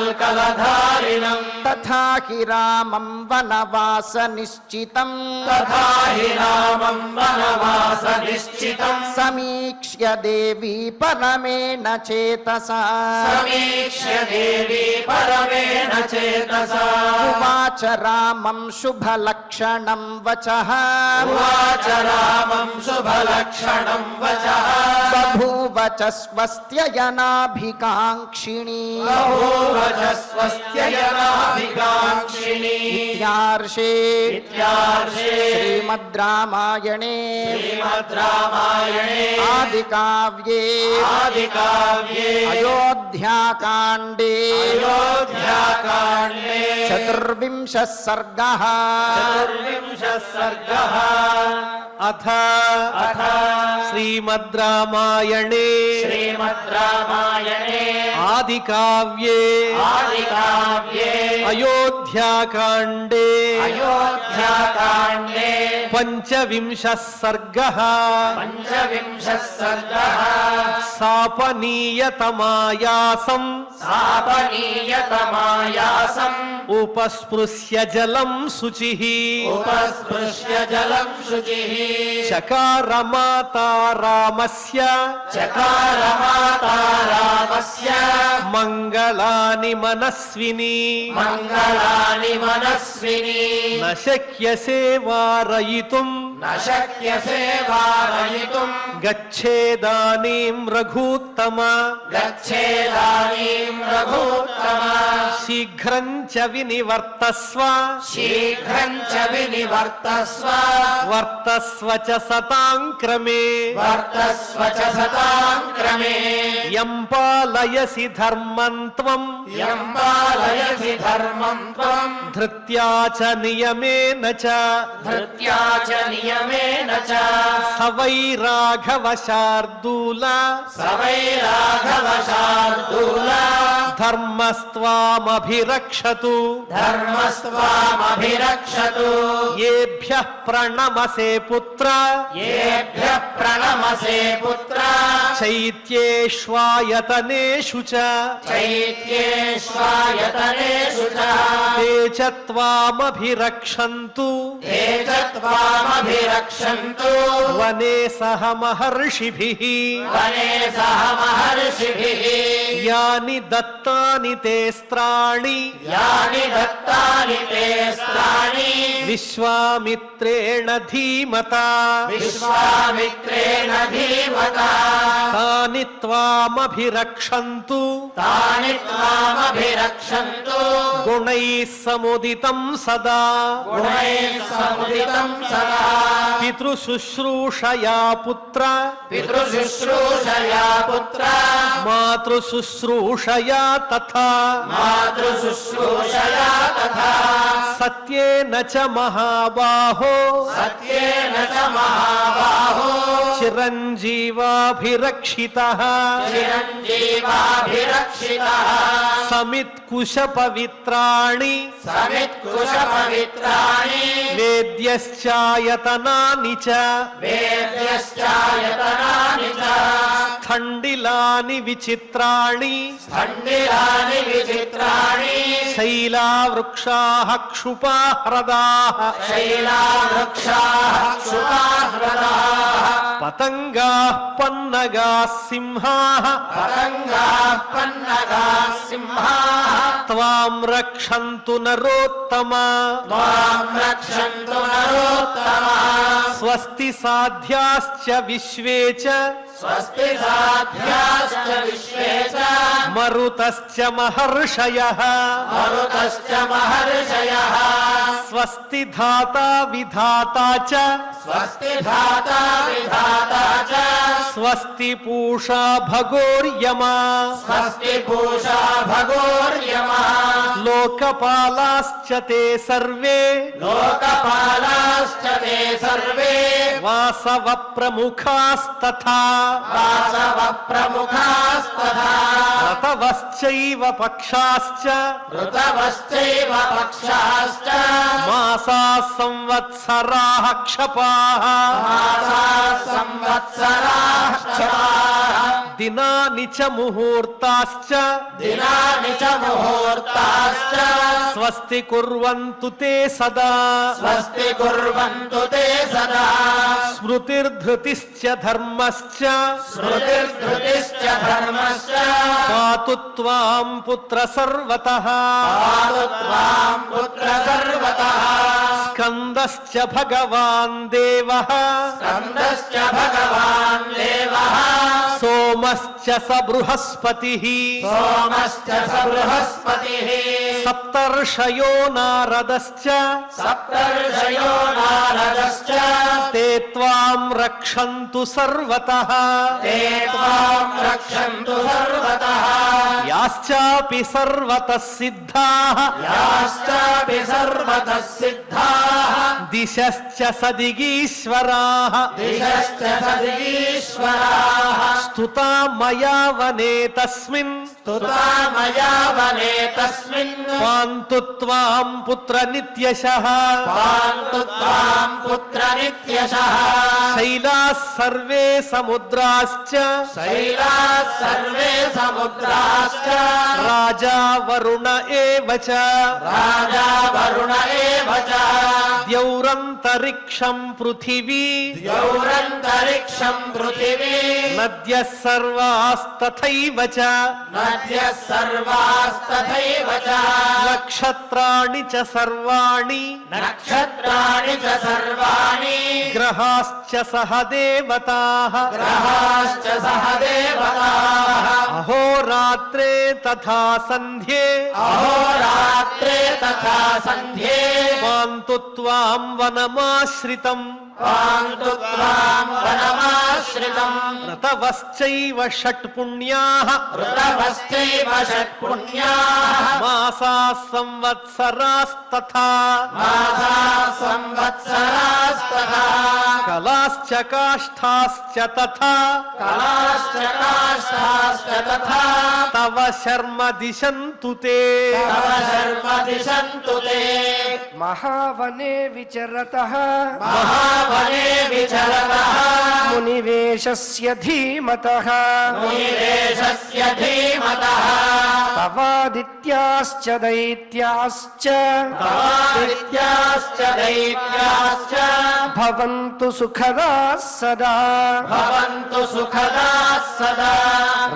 Speaker 4: జటావల్కలధారిణం
Speaker 2: తథా హి రామం వనవాస నిశ్చితం
Speaker 4: తథా హి రామం వనవాస నిశ్చితం
Speaker 2: సమీక్ష్య దేవీ పరమేణ చేతసా
Speaker 4: సమీక్ష్య దేవీ పరమేణ చేతసా
Speaker 2: ఉవాచ రామం శుభలక్షణం వచః
Speaker 4: ఉవాచ రామం శుభలక్షణం వచః
Speaker 2: బభూవ చ స్వస్త్యయనాభికాంక్షిణీ
Speaker 4: బహూవజస్వస్త్యయనాభికాంక్షిణీ
Speaker 2: ఇత్యార్షే
Speaker 4: ఇత్యార్షే
Speaker 2: శ్రీమద్ రామాయణే
Speaker 4: శ్రీమద్ రామాయణే
Speaker 2: ఆదికావ్యే
Speaker 4: ఆదికావ్యే
Speaker 2: అయోధ్యాకాండే
Speaker 4: అయోధ్యాకాండే
Speaker 2: చతుర్వింశః సర్గః
Speaker 4: చతుర్వింశः సర్గः
Speaker 1: అథ
Speaker 4: అథ
Speaker 1: శ్రీమద్ రామాయణే
Speaker 4: శ్రీమద్ రామాయణే
Speaker 1: ఆదికావ్యే
Speaker 4: ఆదికావ్యే
Speaker 1: అయోధ్యాకాండే
Speaker 4: అయోధ్యాకాండే
Speaker 1: పంచవింశः సర్గः
Speaker 4: పంచవింశः సర్గः
Speaker 1: సాపనీయతమాయాసం
Speaker 4: శాపనీయతమాయాసం
Speaker 1: ఉపస్పృశ్య జలం శుచిః
Speaker 4: ఉపస్పృశ్య జలం శుచిః
Speaker 1: చకార మాతా రామస్య
Speaker 4: చకార మాతా రామస్య
Speaker 1: మంగళాని మనస్విని
Speaker 4: మంగళాని మనస్విని
Speaker 1: న శక్యసే వారయితుం
Speaker 4: న శక్యసే వారయితుం
Speaker 1: గచ్ఛేదానీం రఘూత్తమ
Speaker 4: గచ్ఛేదానీం రఘూత్తమ
Speaker 1: శీఘ్రం చ వినివర్తస్వ
Speaker 4: శీఘ్రం చ వినివర్తస్వ
Speaker 1: వర్తస్వ చ సతాం క్రమే
Speaker 4: వర్తస్వ చ సతాం క్రమే
Speaker 1: యం పాలయసి ధర్మం త్వం
Speaker 4: యం పాలయసి ధర్మం త్వం
Speaker 1: ధృత్యా చ నియమేన చ
Speaker 4: ధృత్యా చ నియమేన చ
Speaker 1: స వై రాఘవ శార్దూల
Speaker 4: స వై రాఘవ శార్దూల
Speaker 1: ధర్మస్త్వామభిరక్షతు
Speaker 4: ధర్మస్త్వామభిరక్షతు
Speaker 1: ఏభ్యః ప్రణమసే పుత్ర
Speaker 4: ఏభ్యః ప్రణమసే పుత్ర
Speaker 1: చైత్యేష్వాయతనేషు చ
Speaker 4: చైత్యేష్వాయతనేషు చ
Speaker 1: తే చ త్వామభిరక్షन्तు
Speaker 4: తే చ త్వామభిరక్షन्तు
Speaker 1: వనే సహ మహర్షిభిః
Speaker 4: వనే సహ మహర్షిభిః
Speaker 1: యాని దత్తాని తే స్త్రాణి
Speaker 4: యాని దత్తాని తే స్త్రాణి
Speaker 1: విశ్వామిత్రేణ ధీమతా
Speaker 4: విశ్వామిత్రేణ ధీమతా
Speaker 1: తాని త్వామభిరక్షन्तు
Speaker 4: తాని త్వామభిరక్షन्तు
Speaker 1: గుణైః సముదితం సదా
Speaker 4: గుణైః సముదితం సదా
Speaker 1: పితృశుశ్రూషయా పుత్ర
Speaker 4: పితృశుశ్రూషయా పుత్ర
Speaker 1: మాతృశుశ్రూషయా తథా
Speaker 4: మాతృశుశ్రూషయా తథా
Speaker 1: సత్యేన చ మహాబాహో
Speaker 4: సత్యేన చ మహాబాహో
Speaker 1: చిరంజీవాభిరక్షితః
Speaker 4: చిరంజీవాభిరక్షితః
Speaker 1: సమిత్కుశ పవిత్రాణి
Speaker 4: సమిత్కుశ పవిత్రాణి
Speaker 1: వేద్యశ్చాయతనాని చ
Speaker 4: వేద్యశ్చాయతనాని చ
Speaker 1: స్థండిలాని విచిత్రాణి
Speaker 4: ఖండిలాని విచిత్రాణి
Speaker 1: శైలావృక్షాః క్షుపాహ్రదాః
Speaker 4: శైలావృక్షాః క్షుపాహ్రదాః
Speaker 1: పతంగాః పన్నగాః సింహాః
Speaker 4: పతంగాః పన్నగాః సింహాః
Speaker 1: త్వాం రక్షन्तు నరోత్తమా
Speaker 4: త్వాం రక్షन्तు నరోత్తమా
Speaker 1: స్వస్తి సాధ్యాశ్చ విశ్వే చ
Speaker 4: స్వస్తి సాధ్యాశ్చ విశ్వే చ
Speaker 1: మరుతశ్చ మహర్షయః
Speaker 4: మరుతశ్చ మహర్షయః
Speaker 1: స్వస్తి ధాతా విధాతా చ
Speaker 4: స్వస్తి ధాతా విధాతా చ
Speaker 1: స్వస్తి పూషా భగోర్యమా
Speaker 4: స్వస్తి పూషా భగోర్యమా
Speaker 1: లోకపాలాశ్చ తే సర్వే
Speaker 4: లోకపాలాశ్చ తే సర్వే
Speaker 1: వాసవ ప్రముఖాస్తథా
Speaker 4: వాసవ ప్రముఖాస్తథా
Speaker 1: రతవశ్చైవ పక్షాశ్చ
Speaker 4: ఋతవశ్చైవ పక్షాశ్చ
Speaker 1: మాసా సంవత్సరాః క్షపాః
Speaker 4: మాసా సంవత్సరాః క్షపాః
Speaker 1: దినాని చ ముహూర్తాశ్చ
Speaker 4: దినాని చ ముహూర్తాశ్చ
Speaker 1: స్వస్తి కుర్వంతు తే సదా
Speaker 4: స్వస్తి కుర్వంతు తే సదా
Speaker 1: స్మృతిర్ధృతిశ్చ ధర్మశ్చ
Speaker 4: స్మృతిర్ధృతిశ్చ ధర్మశ్చ
Speaker 1: పాతు త్వాం పుత్ర సర్వతః
Speaker 4: పాతు త్వాం పుత్ర సర్వతః
Speaker 1: స్కందశ్చ భగవాన్ దేవః
Speaker 4: స్కందశ్చ భగవాన్ దేవః
Speaker 1: సోమశ్చ స బృహస్పతిః
Speaker 4: సోమశ్చ స బృహస్పతిః
Speaker 1: సప్తర్షయో నారదశ్చ
Speaker 4: సప్తర్షయో నారదశ్చ
Speaker 1: తే త్వాం రక్షन्तు సర్వతః
Speaker 4: తే త్వాం రక్షन्तు సర్వతః
Speaker 1: యాశ్చాపి సర్వతః సిద్ధాః
Speaker 4: యాశ్చాపి సర్వతః సిద్ధాః
Speaker 1: దిశశ్చ సదిగీశ్వరాః
Speaker 4: దిశశ్చ సదీశ్వరాః
Speaker 1: స్తుతా మయా వనే తస్మిన్
Speaker 4: స్తుతా మయా వనే తస్మిన్
Speaker 1: పాంతు త్వాం పుత్ర నిత్యశః
Speaker 4: పాంతు త్వాం పుత్ర నిత్యశః
Speaker 1: శైలాః సర్వే సముద్రాశ్చ
Speaker 4: శైలాః సర్వే సముద్రాశ్చ
Speaker 1: రాజా వరుణ ఏవ చ
Speaker 4: రాజా వరుణ ఏవ చ
Speaker 1: ద్యౌరంతరిక్షం పృథివీ
Speaker 4: ద్యౌరంతరిక్షం పృథివీ
Speaker 1: నద్యః సర్వాస్తథైవ చ
Speaker 4: నద్యః సర్వాస్తథైవ చ
Speaker 1: నక్షత్రాణి చ సర్వాణి
Speaker 4: నక్షత్రాణి చ సర్వాణి
Speaker 1: గ్రహాశ్చ సహ దేవతాః
Speaker 4: గ్రహాశ్చ సహ దేవతాః
Speaker 1: అహోరాత్రే తథా సంధ్యే
Speaker 4: అహోరాత్రే తథా సంధ్యే
Speaker 1: పాంతు త్వాం వనమాశ్రితం
Speaker 4: పాంతు త్వాం వనమాశ్రితం
Speaker 1: ఋతవశ్చైవ షట్పుణ్యాః
Speaker 4: ఋతవశ్చైవ షట్పుణ్యాః
Speaker 1: మాసా సంవత్సరాస్తథా
Speaker 4: మాసా సంవత్సరాస్తథా
Speaker 1: కలాశ్చ కాష్ఠాశ్చ తథా
Speaker 4: కళాశ్చ కాష్ఠాశ్చ తథా
Speaker 1: తవ శర్మ దిశంతు తే
Speaker 4: తవ శర్మ దిశంతు తే
Speaker 3: మహావనే విచరతః
Speaker 4: మహావనే విచరతః
Speaker 3: మునివేశస్య ధీమతః
Speaker 4: మునివేశస్య ధీమతః
Speaker 3: తవాదిత్యాశ్చ దైత్యాశ్చ
Speaker 4: తవాదిత్యాశ్చ దైత్యాశ్చ
Speaker 3: భవంతు సుఖదాః సదా
Speaker 4: భవంతు సుఖదాః సదా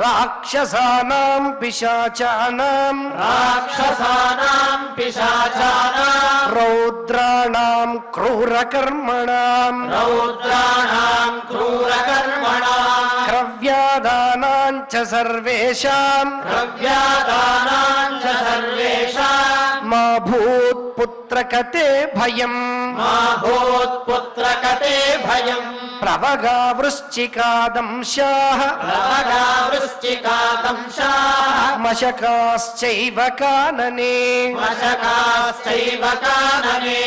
Speaker 3: రాక్షసానాం పిశాచానాం
Speaker 4: రాక్షసానాం పిశాచానాం
Speaker 3: రౌద్రాణాం క్రూరకర్మణాం
Speaker 4: రౌద్రాణాం క్రూరకర్మణాం
Speaker 3: క్రవ్యాదానాం చ సర్వేషాం
Speaker 4: ద్రవ్యాదానాం చ సర్వేషాం
Speaker 3: మా భూత్పుత్రకతే భయం
Speaker 4: మా భూత్పుత్రకతే भयम्
Speaker 3: प्रवगा वृश्चिकादंशाः
Speaker 4: प्रवगा वृश्चिकादंशाः
Speaker 3: मशकाश्चैव कानने
Speaker 4: मशकाश्चैव कानने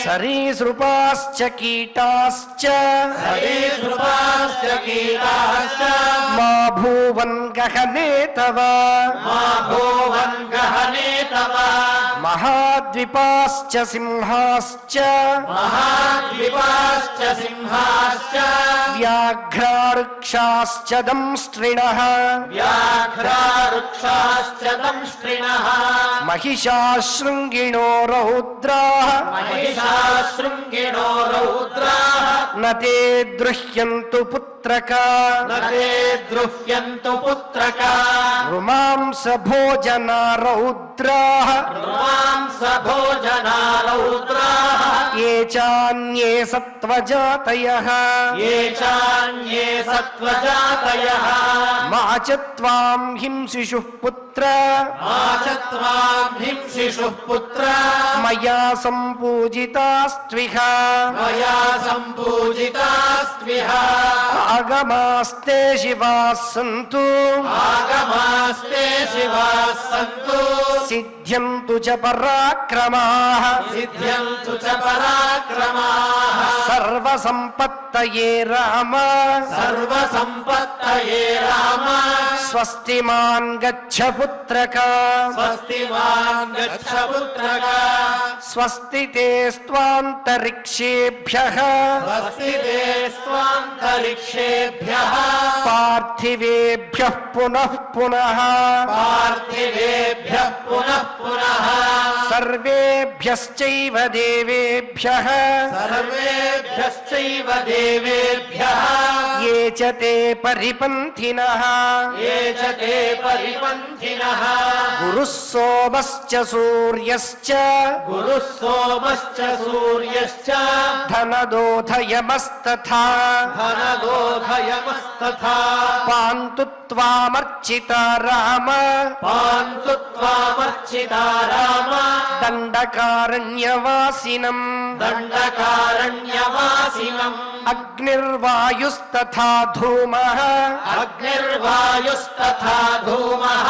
Speaker 3: सरीसृपाश्च कीटाश्च
Speaker 4: सरीसृपाश्च कीटाश्च
Speaker 3: मा भूवन् गहने तव
Speaker 4: मा भूवन् गहने तव
Speaker 3: महाद्विपाश्च सिंहाश्च
Speaker 4: महाद्विपाश्च सिंहाश्च
Speaker 3: व्याघ्रार्क्षाश्च दंष्ट्रिणः
Speaker 4: व्याघ्रारुक्षाश्च दंष्ट्रिणः
Speaker 3: महिषाशृङ्गिणो रौद्राः
Speaker 4: महिषाशृङ्गिणो रौद्राः
Speaker 3: न ते द्रुह्यन्तु पुत्रका
Speaker 4: न ते द्रुह्यन्तु पुत्रका
Speaker 3: रुमांस भोजना रौद्राः
Speaker 4: मांस भोजना रौद्राः
Speaker 3: ये चान्ये सत्त्वजातयः
Speaker 4: ये चान्ये सत्त्वजातयः
Speaker 3: मा च त्वां हिंसिषुः पुत्र
Speaker 4: मा च त्वां हिंसिषुः पुत्र
Speaker 3: मया सम्पूजितास्त्विह
Speaker 4: मया सम्पूजितास्त्विह
Speaker 3: आगमास्ते शिवाः सन्तु
Speaker 4: आगमास्ते शिवाः सन्तु
Speaker 3: सिद्ध्यन्तु च पराक्रमाः
Speaker 4: सिद्ध्यन्तु च पराक्रमाः
Speaker 3: सर्वसम्पत्तये राम
Speaker 4: सर्वसम्पत्तये राम
Speaker 3: स्वस्ति मान् गच्छ पुत्रका
Speaker 4: स्वस्ति मान् गच्छ पुत्रका
Speaker 3: स्वस्ति ते स्वान्तरिक्षेभ्यः
Speaker 4: स्वस्ति ते स्वान्तरिक्षेभ्यः
Speaker 3: पार्थिवेभ्यः पुनः पुनः
Speaker 4: पार्थिवेभ्यः पुनः पुनः
Speaker 3: सर्वेभ्यश्चैव देवेभ्यः
Speaker 4: सर्वेभ्यश्चैव देवेभ्यः
Speaker 3: ये च ते परिपन्थिनः
Speaker 4: ये च ते परिपन्थिनः
Speaker 3: गुरुः सोमश्च सूर्यश्च
Speaker 4: गुरुः सोमश्च सूर्यश्च
Speaker 3: धनदोधयमस्तथा
Speaker 4: धनदोधयमस्तथा
Speaker 3: पान्तु त्वामर्चिता राम
Speaker 4: पान्तु त्वामर्चिता राम
Speaker 3: दण्डकारण्यवासिनम्
Speaker 4: दण्डकारण्यवासिनम्
Speaker 3: अग्निर्वायुस्तथा धूमः
Speaker 4: अग्निर्वायुस्तथा धूमः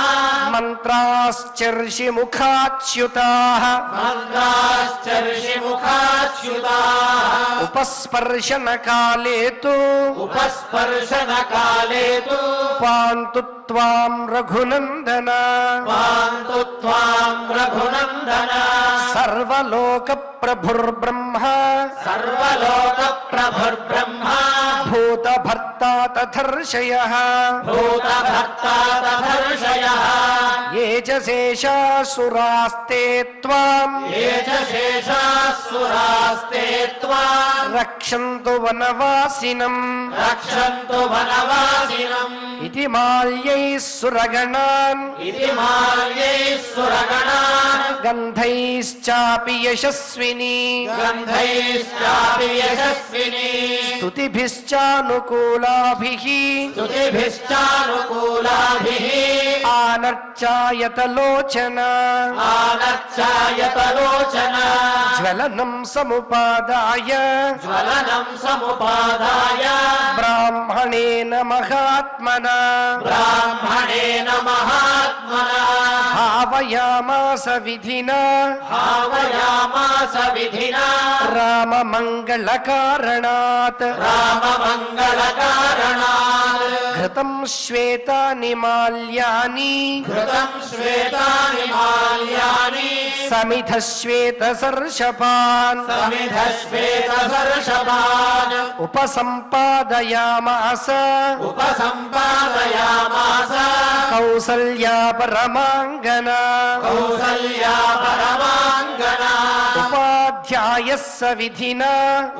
Speaker 3: मन्त्राश्चर्षिमुखाच्युताः
Speaker 4: मन्त्राश्च ऋषिमुखाच्युताः
Speaker 3: उपस्पर्शनकाले तु
Speaker 4: उपस्पर्शनकाले तु
Speaker 3: पान्तु त्वां रघुनन्दन
Speaker 4: पान्तु त्वां रघुनन्दन
Speaker 3: सर्वलोकप्रभुर्ब्रह्म
Speaker 4: सर्वलोकप्रभुर्ब्रह्म
Speaker 3: भूतभर्ता तथर्षयः
Speaker 4: भूतभर्ता तथर्षयः
Speaker 3: ये च शेषासुरास्ते त्वाम्
Speaker 4: ये च शेषासुरास्ते त्वां
Speaker 3: रक्षन्तु वनवासिनम्
Speaker 4: रक्षन्तु वनवासिनम्
Speaker 3: इति माल्यैः सुरगणान्
Speaker 4: इति माल्यैः सुरगणान्
Speaker 3: गन्धैश्चापि यशस्विनी
Speaker 4: गन्धैश्चापि यशस्विनी
Speaker 3: स्तुतिभिश्चानुकूलाभिः
Speaker 4: स्तुतिभिश्चानुकूलाभिः
Speaker 3: आनर्चायतलोचन
Speaker 4: आनर्चायतलोचना
Speaker 3: ज्वलनं समुपादाय
Speaker 4: ज्वलनं समुपादाय
Speaker 3: ब्राह्मणेन महात्मना
Speaker 4: ब्राह्मणेन महात्मना
Speaker 3: भावयामास विधिना
Speaker 4: भावयामास विधिना
Speaker 3: राममङ्गलकारणात्
Speaker 4: राममङ्गलकारणात्
Speaker 3: घृतं श्वेतानि माल्यानि
Speaker 4: घृतं श्वेतानि माल्यानि
Speaker 3: समिधश्वेतसर्षपान्
Speaker 4: समिधश्वेतसर्षपान्
Speaker 3: उपसम्पादयामास
Speaker 4: उपसम्पादयामास
Speaker 3: कौसल्या परमाङ्गना
Speaker 4: कौसल्या परमाङ्गना
Speaker 3: उपाध्यायस्य विधिना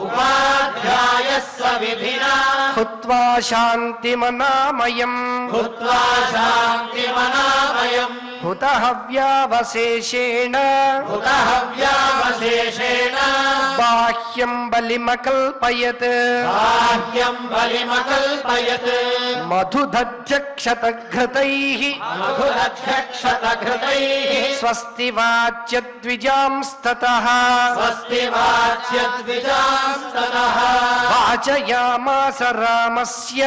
Speaker 4: उपाध्यायस्य विधिना
Speaker 3: हुत्वा शान्तिमनामयम्
Speaker 4: भूत्वा शान्तिमनामयम्
Speaker 3: हुतहव्यावशेषेण
Speaker 4: हुतहव्यावशेषेण
Speaker 3: बाह्यं बलिमकल्पयत्
Speaker 4: बाह्यं बलिमकल्पयत्
Speaker 3: मधुदध्यक्षतघृतैः
Speaker 4: मधुरक्षतघृतैः
Speaker 3: स्वस्ति वाच्यद्विजांस्ततः
Speaker 4: स्वस्ति वाच्यद्विजांस्ततः
Speaker 3: వాచయామాస రామస్య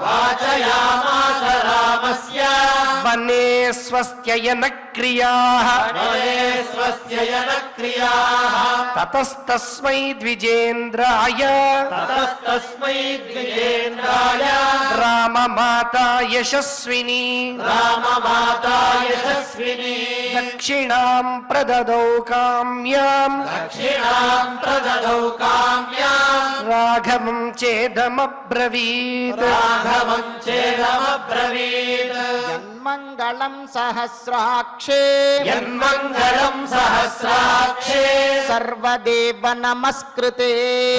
Speaker 4: వాచయామాస రామస్య
Speaker 3: వనే స్వస్త్యయన క్రియాః
Speaker 4: వనే స్వస్త్యయన క్రియాః
Speaker 3: తతస్తస్మై ద్విజేంద్రాయ
Speaker 4: తతస్తస్మై ద్విజేంద్రాయ
Speaker 3: రామమాతా యశస్విని
Speaker 4: రామమాతా యశస్విని
Speaker 3: దక్షిణాం ప్రదదౌ కామ్యాం
Speaker 4: దక్షిణాం ప్రదదౌ కామ్యాం
Speaker 3: రాఘవం చేదమబ్రవీత్
Speaker 4: రాఘవం చేదమబ్రవీత్
Speaker 2: యన్మంగళం సహస్రాక్షే
Speaker 4: యన్మంగళం సహస్రాక్షే
Speaker 2: సర్వదేవ నమస్కృతే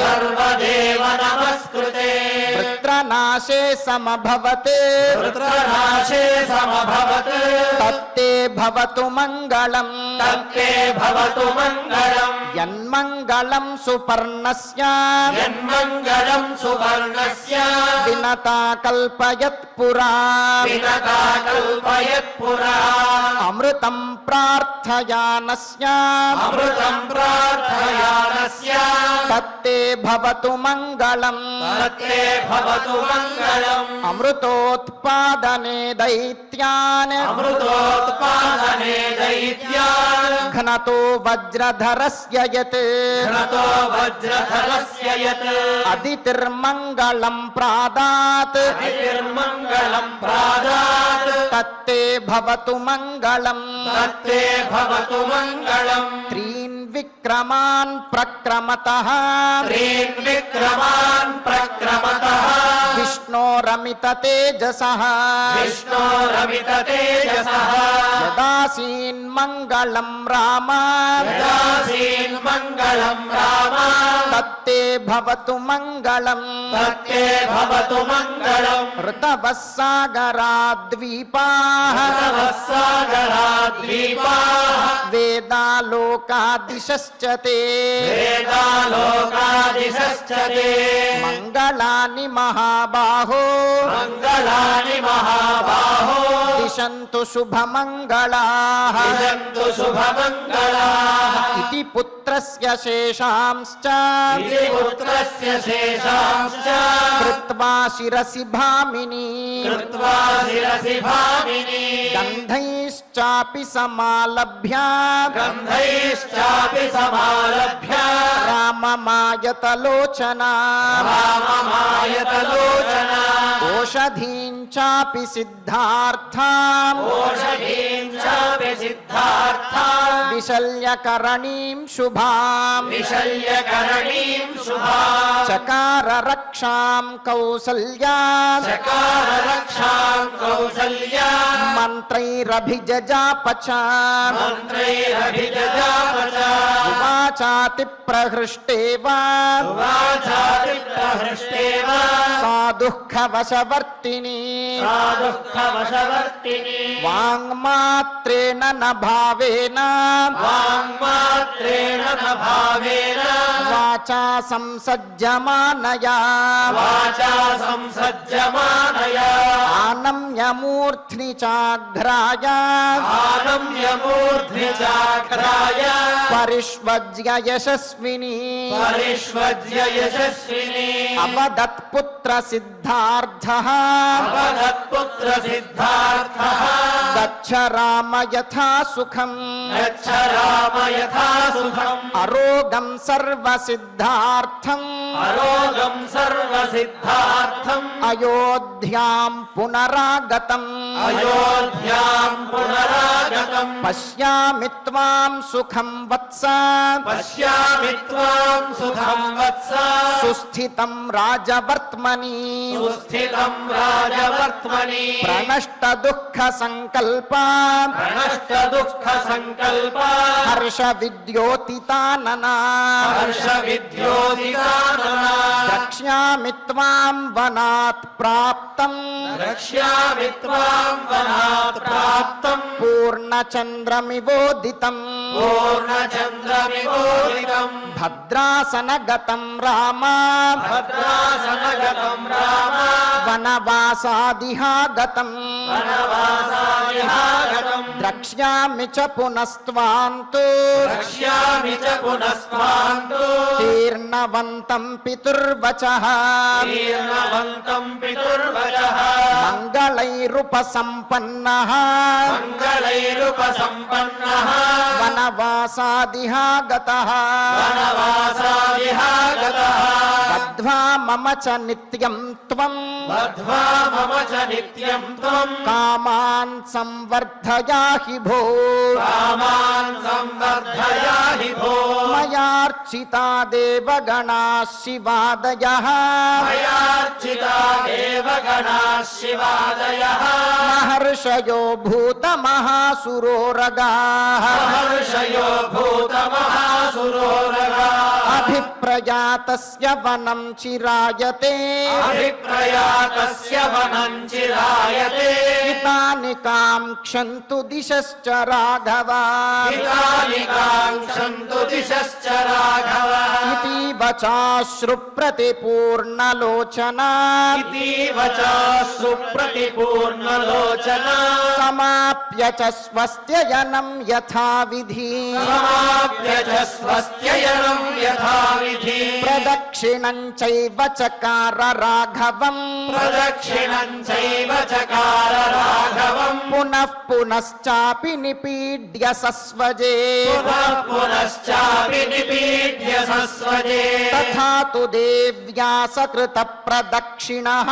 Speaker 4: సర్వదేవ నమస్కృతే
Speaker 2: వృత్రనాశే సమభవత్
Speaker 4: వృత్రనాశే సమభవత్
Speaker 2: తత్తే భవతు మంగళం
Speaker 4: తత్తే భవతు మంగళం
Speaker 2: యన్మంగళం సుపర్ణస్య
Speaker 4: యన్మంగళం సువర్ణస్య
Speaker 2: వినతా కల్పయత్ పురా
Speaker 4: వినతా కల్పయత్ పురా
Speaker 2: అమృతం ప్రార్థయానస్య
Speaker 4: అమృతం ప్రార్థయానస్య
Speaker 2: తత్తే భవతు మంగళం
Speaker 4: తత్తే భవతు మంగళం
Speaker 2: అమృతోత్పాదనే దైత్యాన్
Speaker 4: అమృతోత్పాదనే దైత్యాన్
Speaker 2: ఘనతో వజ్రధరస్య యత్
Speaker 4: ఘనతో వజ్రధరస్య యత్
Speaker 2: అదితిర్మంగళం ప్రాదాత్
Speaker 4: అతిర్మంగళం ప్రాదాత్
Speaker 2: తత్తే భవతు మంగళం
Speaker 4: తత్తే భవతు మంగళం
Speaker 2: త్రీన్ విక్రమాన్ ప్రక్రమతః
Speaker 4: త్రీన్ విక్రమాన్ ప్రక్రమతః
Speaker 2: విష్ణోరమిత తేజసః
Speaker 4: విష్ణోరమిత తేజసః
Speaker 2: యదాసీన్ మంగళం రామ
Speaker 4: యదాసీన్ మంగళం రామ
Speaker 2: తత్తే భవతు మంగళం
Speaker 4: తత్తే భవతు మంగళం
Speaker 2: ఋతవః సాగరాద్వీపాః
Speaker 4: సాగరాద్వీపాః
Speaker 2: వేదాలోకాదిశశ్చ తే
Speaker 4: వేదాలోకాదిశశ్చ తే
Speaker 2: మంగళాని మహాబాహో
Speaker 4: మంగళాని మహాబాహో
Speaker 2: దిశంతు శుభమంగళాః
Speaker 4: దిశంతు శుభమంగళాః
Speaker 2: ఇతి పుత్రస్య శేషాంశ్చ
Speaker 4: ఇతి పుత్రస్య శేషాంశ్చ
Speaker 2: కృత్వా శిరసి భామిని
Speaker 4: కృత్వా శిరసి భామిని
Speaker 2: గంధైశ్చాపి సమాలభ్య
Speaker 4: గంధైశ్చాపి సమాలభ్య
Speaker 2: రామమాయతలోచనా
Speaker 4: రామమాయతలోచన
Speaker 2: ఓషధీంచాపి సిద్ధార్థాం
Speaker 4: ఓషధీం చాపి సిద్ధార్థాం
Speaker 2: విశల్యకరణీం శుభాం
Speaker 4: విశల్యకరణీం శుభాం
Speaker 2: చకార రక్షాం కౌసల్యా
Speaker 4: చకార రక్షాం కౌసల్యా
Speaker 2: మంత్రైరభిజజాపచ
Speaker 4: మంత్రైరభిజజాపచ
Speaker 2: ఉవాచాతి ప్రహృష్టేవ
Speaker 4: వాచాతి ప్రహృష్టేవ
Speaker 2: సా దుఃఖవశవర్తిని
Speaker 4: సా దుఃఖవశవర్తిని
Speaker 2: వాంగ్మాత్రేణ న భావేన
Speaker 4: వాంగ్మాత్రేణ న భావేన
Speaker 2: వాచా సంసజ్జమానయా
Speaker 4: వాచా సంసజ్జమానయా
Speaker 2: ఆనమ్యమూర్ధ్ని చాఘ్రాయ
Speaker 4: ఆనమ్యమూర్ధ్ని చాక్రాయ
Speaker 2: పరిష్వజ్య యశస్విని
Speaker 4: పరిష్వజ్య యశస్విని
Speaker 2: అవదత్పుత్ర సిద్ధార్థః
Speaker 4: అవదత్పుత్ర సిద్ధార్థః
Speaker 2: గచ్చ రామ యథా సుఖం
Speaker 4: గచ్చ రామ యథా సుఖం
Speaker 2: అరోగం సర్వసిద్ధార్థం
Speaker 4: అరోగం సర్వసిద్ధార్థం
Speaker 2: అయోధ్యాం పునరాగతం
Speaker 4: అయోధ్యాం పునరాగతం
Speaker 2: పశ్యామి త్వాం సుఖం వత్స
Speaker 4: పశ్యామి త్వాం సుఖం వత్స
Speaker 2: సుస్థితం రాజవర్త్మని
Speaker 4: సుస్థితం రాజవర్త్మని
Speaker 2: ప్రణష్ట దుఃఖ సంకల్ప
Speaker 4: ప్రణష్ట దుఃఖ సంకల్ప
Speaker 2: హర్ష విద్యోతితాననా
Speaker 4: హర్ష విద్యోతికాననా
Speaker 2: ద్రక్ష్యామి త్వాం వనాత్ ప్రాప్తం
Speaker 4: రక్ష్యామి త్వాం వనాత్ ప్రాప్తం
Speaker 2: పూర్ణచంద్రమివోదితం
Speaker 4: పూర్ణచంద్రమివోదితం
Speaker 2: భద్రాసనగతం రామ
Speaker 4: భద్రాసనగతం రామ
Speaker 2: వనవాసాదిహాగతం
Speaker 4: వనవాసాదిహాగతం
Speaker 2: ద్రక్ష్యామి చ పునస్త్వాంతు
Speaker 4: రక్ష్యామి చ పునస్త్వాంతు
Speaker 2: తీర్ణవంతం పితుర్వచః
Speaker 4: తీర్ణవంతం పితుర్వచః
Speaker 2: మంగళైరుపసంపన్నః
Speaker 4: మంగళైరుపసంపన్నః
Speaker 2: వనవాసాదిహాగతః
Speaker 4: వనవాసాదిహాగతః
Speaker 2: బద్ధ్వా మమ చ నిత్యం త్వం
Speaker 4: బద్ధ్వా మమ చ నిత్యం త్వం
Speaker 2: కామాన్ సంవర్ధయాహి భో
Speaker 4: కామాన్ సంవర్ధయాహి భో
Speaker 2: మయార్చితా దేవగణాః శివాదయః
Speaker 4: మయార్చితా దేవగణాః శివాదయః
Speaker 2: మహర్షయో భూతమహాసురోరగాః
Speaker 4: మహర్షయో భూతమహాసురోరగాః
Speaker 2: అభిప్రయాతస్య వనం చిరాయతే
Speaker 4: అభిప్రయాతస్య వనం చిరాయతే
Speaker 2: హితాని కాంక్షन्तు దిశశ్చ రాఘవ
Speaker 4: హితాని కాంక్షन्तు దిశశ్చ రాఘవ
Speaker 2: ఇతీవ చాశ్రు ప్రతిపూర్ణలోచనా
Speaker 4: ఇతీవ చాశ్రు ప్రతిపూర్ణలోచనా
Speaker 2: సమాప్య చ స్వస్త్యయనం యథావిధి
Speaker 4: సమాప్య చ స్వస్త్యయనం యథావిధి
Speaker 2: ప్రదక్షిణం చైవ చకార రాఘవం
Speaker 4: ప్రదక్షిణం చైవ చకార రాఘవం
Speaker 2: పునః పునశ్చాపి నిపీడ్య సస్వజే
Speaker 4: పునః పునశ్చాపి నిపీడ్య సస్వజే
Speaker 2: తథా తు దేవ్యా సకృత ప్రదక్షిణః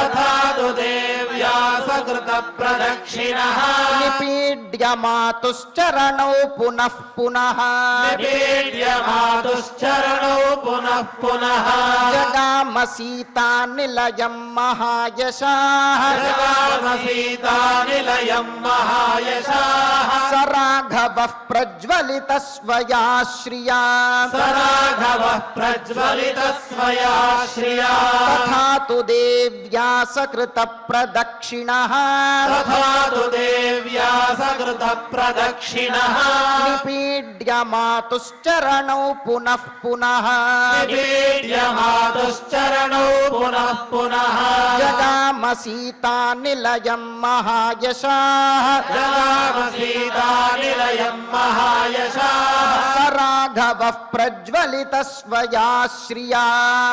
Speaker 4: తథా తు దేవ్యా సకృత ప్రదక్షిణః
Speaker 2: నిపీడ్య మాతుశ్చరణౌ పునః పునః
Speaker 4: నిపీడ్య మాతుశ్చరణౌ పునః పునః
Speaker 2: జగామ సీతా నిలయం మహాయశాః
Speaker 4: జగామ సీతానిలయం మహాయశాః
Speaker 2: స రాఘవః ప్రజ్వలిత స్వయా శ్రియా
Speaker 4: స రాఘవః ప్రజ్వలిత స్వయా శ్రియా
Speaker 2: తథా తు దేవ్యా సకృత ప్రదక్షిణః
Speaker 4: తథా తు దేవ్యా సకృత ప్రదక్షిణః
Speaker 2: నిపీడ్య మాతుశ్చరణౌ పునః పునః
Speaker 4: నిపీడ్య మాతుశ్చరణౌ పునః పునః
Speaker 2: జగామ సీతా నిలయం మహాయశాః
Speaker 4: జగామ సీతానిలయం మహాయశాః
Speaker 2: స రాఘవః ప్రజ్వలిత స్వయా శ్రియా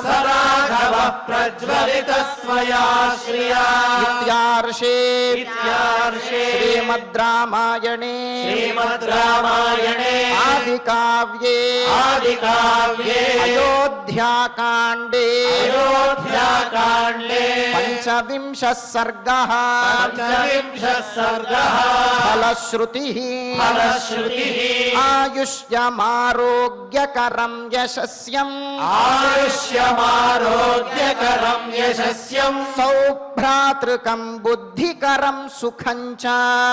Speaker 4: స రాఘవః ప్రజ్వలిత స్వయా శ్రియా
Speaker 2: ఇత్యార్షే
Speaker 4: ఇత్యార్షే
Speaker 2: శ్రీమద్ రామాయణే
Speaker 4: శ్రీమద్ రామాయణే
Speaker 2: ఆదికావ్యే
Speaker 4: ఆదికావ్యే
Speaker 2: అయోధ్యాకాండే
Speaker 4: అయోధ్యాకాండే
Speaker 2: పంచవింశः సర్గः
Speaker 4: పంచవింశः సర్గः
Speaker 2: ఫలశ్రుతిః
Speaker 4: ఫలశ్రుతిః
Speaker 2: ఆయుష్యమారోగ్యకరం యశస్యం
Speaker 4: ఆయుష్యమారోగ్యకరం యశస్యం
Speaker 2: సౌభ్రాతృకం బుద్ధికరం సుఖం చ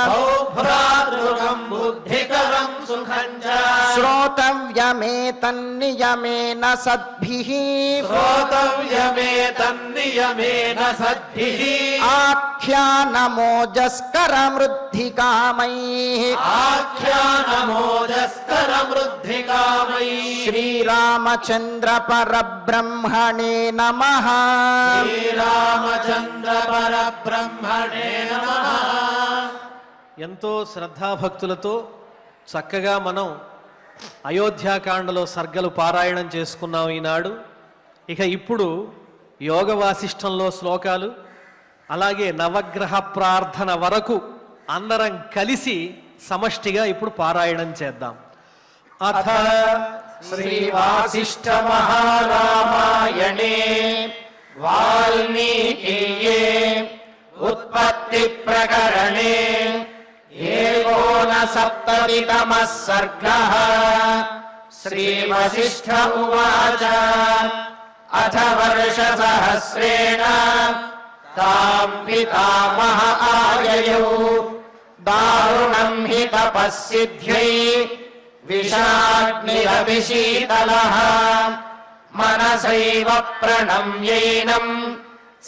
Speaker 4: సౌభ్రాతృకం బుద్ధికరం సుఖం చ
Speaker 2: శ్రోతవ్యమేతన్నియమేన సద్భిః
Speaker 4: శ్రోతవ్యమేతన్నియమేన సద్భిః
Speaker 2: ఆఖ్యానమోజస్కరమృద్ధికామైః
Speaker 4: ఆఖ్యానమోజస్కరమృద్ధికామయీ
Speaker 2: శ్రీరామచంద్ర పరబ్రహ్మణే నమః
Speaker 4: శ్రీరామచంద్ర పరబ్రహ్మణే నమః.
Speaker 1: ఎంతో శ్రద్ధాభక్తులతో చక్కగా మనం అయోధ్యాకాండలో సర్గలు పారాయణం చేసుకున్నాం ఈనాడు. ఇక ఇప్పుడు యోగ వాసిష్టంలో శ్లోకాలు, అలాగే నవగ్రహ ప్రార్థన వరకు అందరం కలిసి సమష్టిగా ఇప్పుడు పారాయణం చేద్దాం. అథ
Speaker 4: శ్రీవాసిష్ఠ మహారామాయణే వాల్మీకీయే ఉత్పత్తి ప్రకరణే ఏకోనసప్తతితమః సర్గః. శ్రీవసిష్ఠ ఉవాచ అథ వర్షసహస్రేణ తాం పితామహ ఆయయౌ దారుణం హి తపస్సిద్ధ్యై విషాగ్నిరభిశీతలః మనసైవ ప్రణమ్యైనం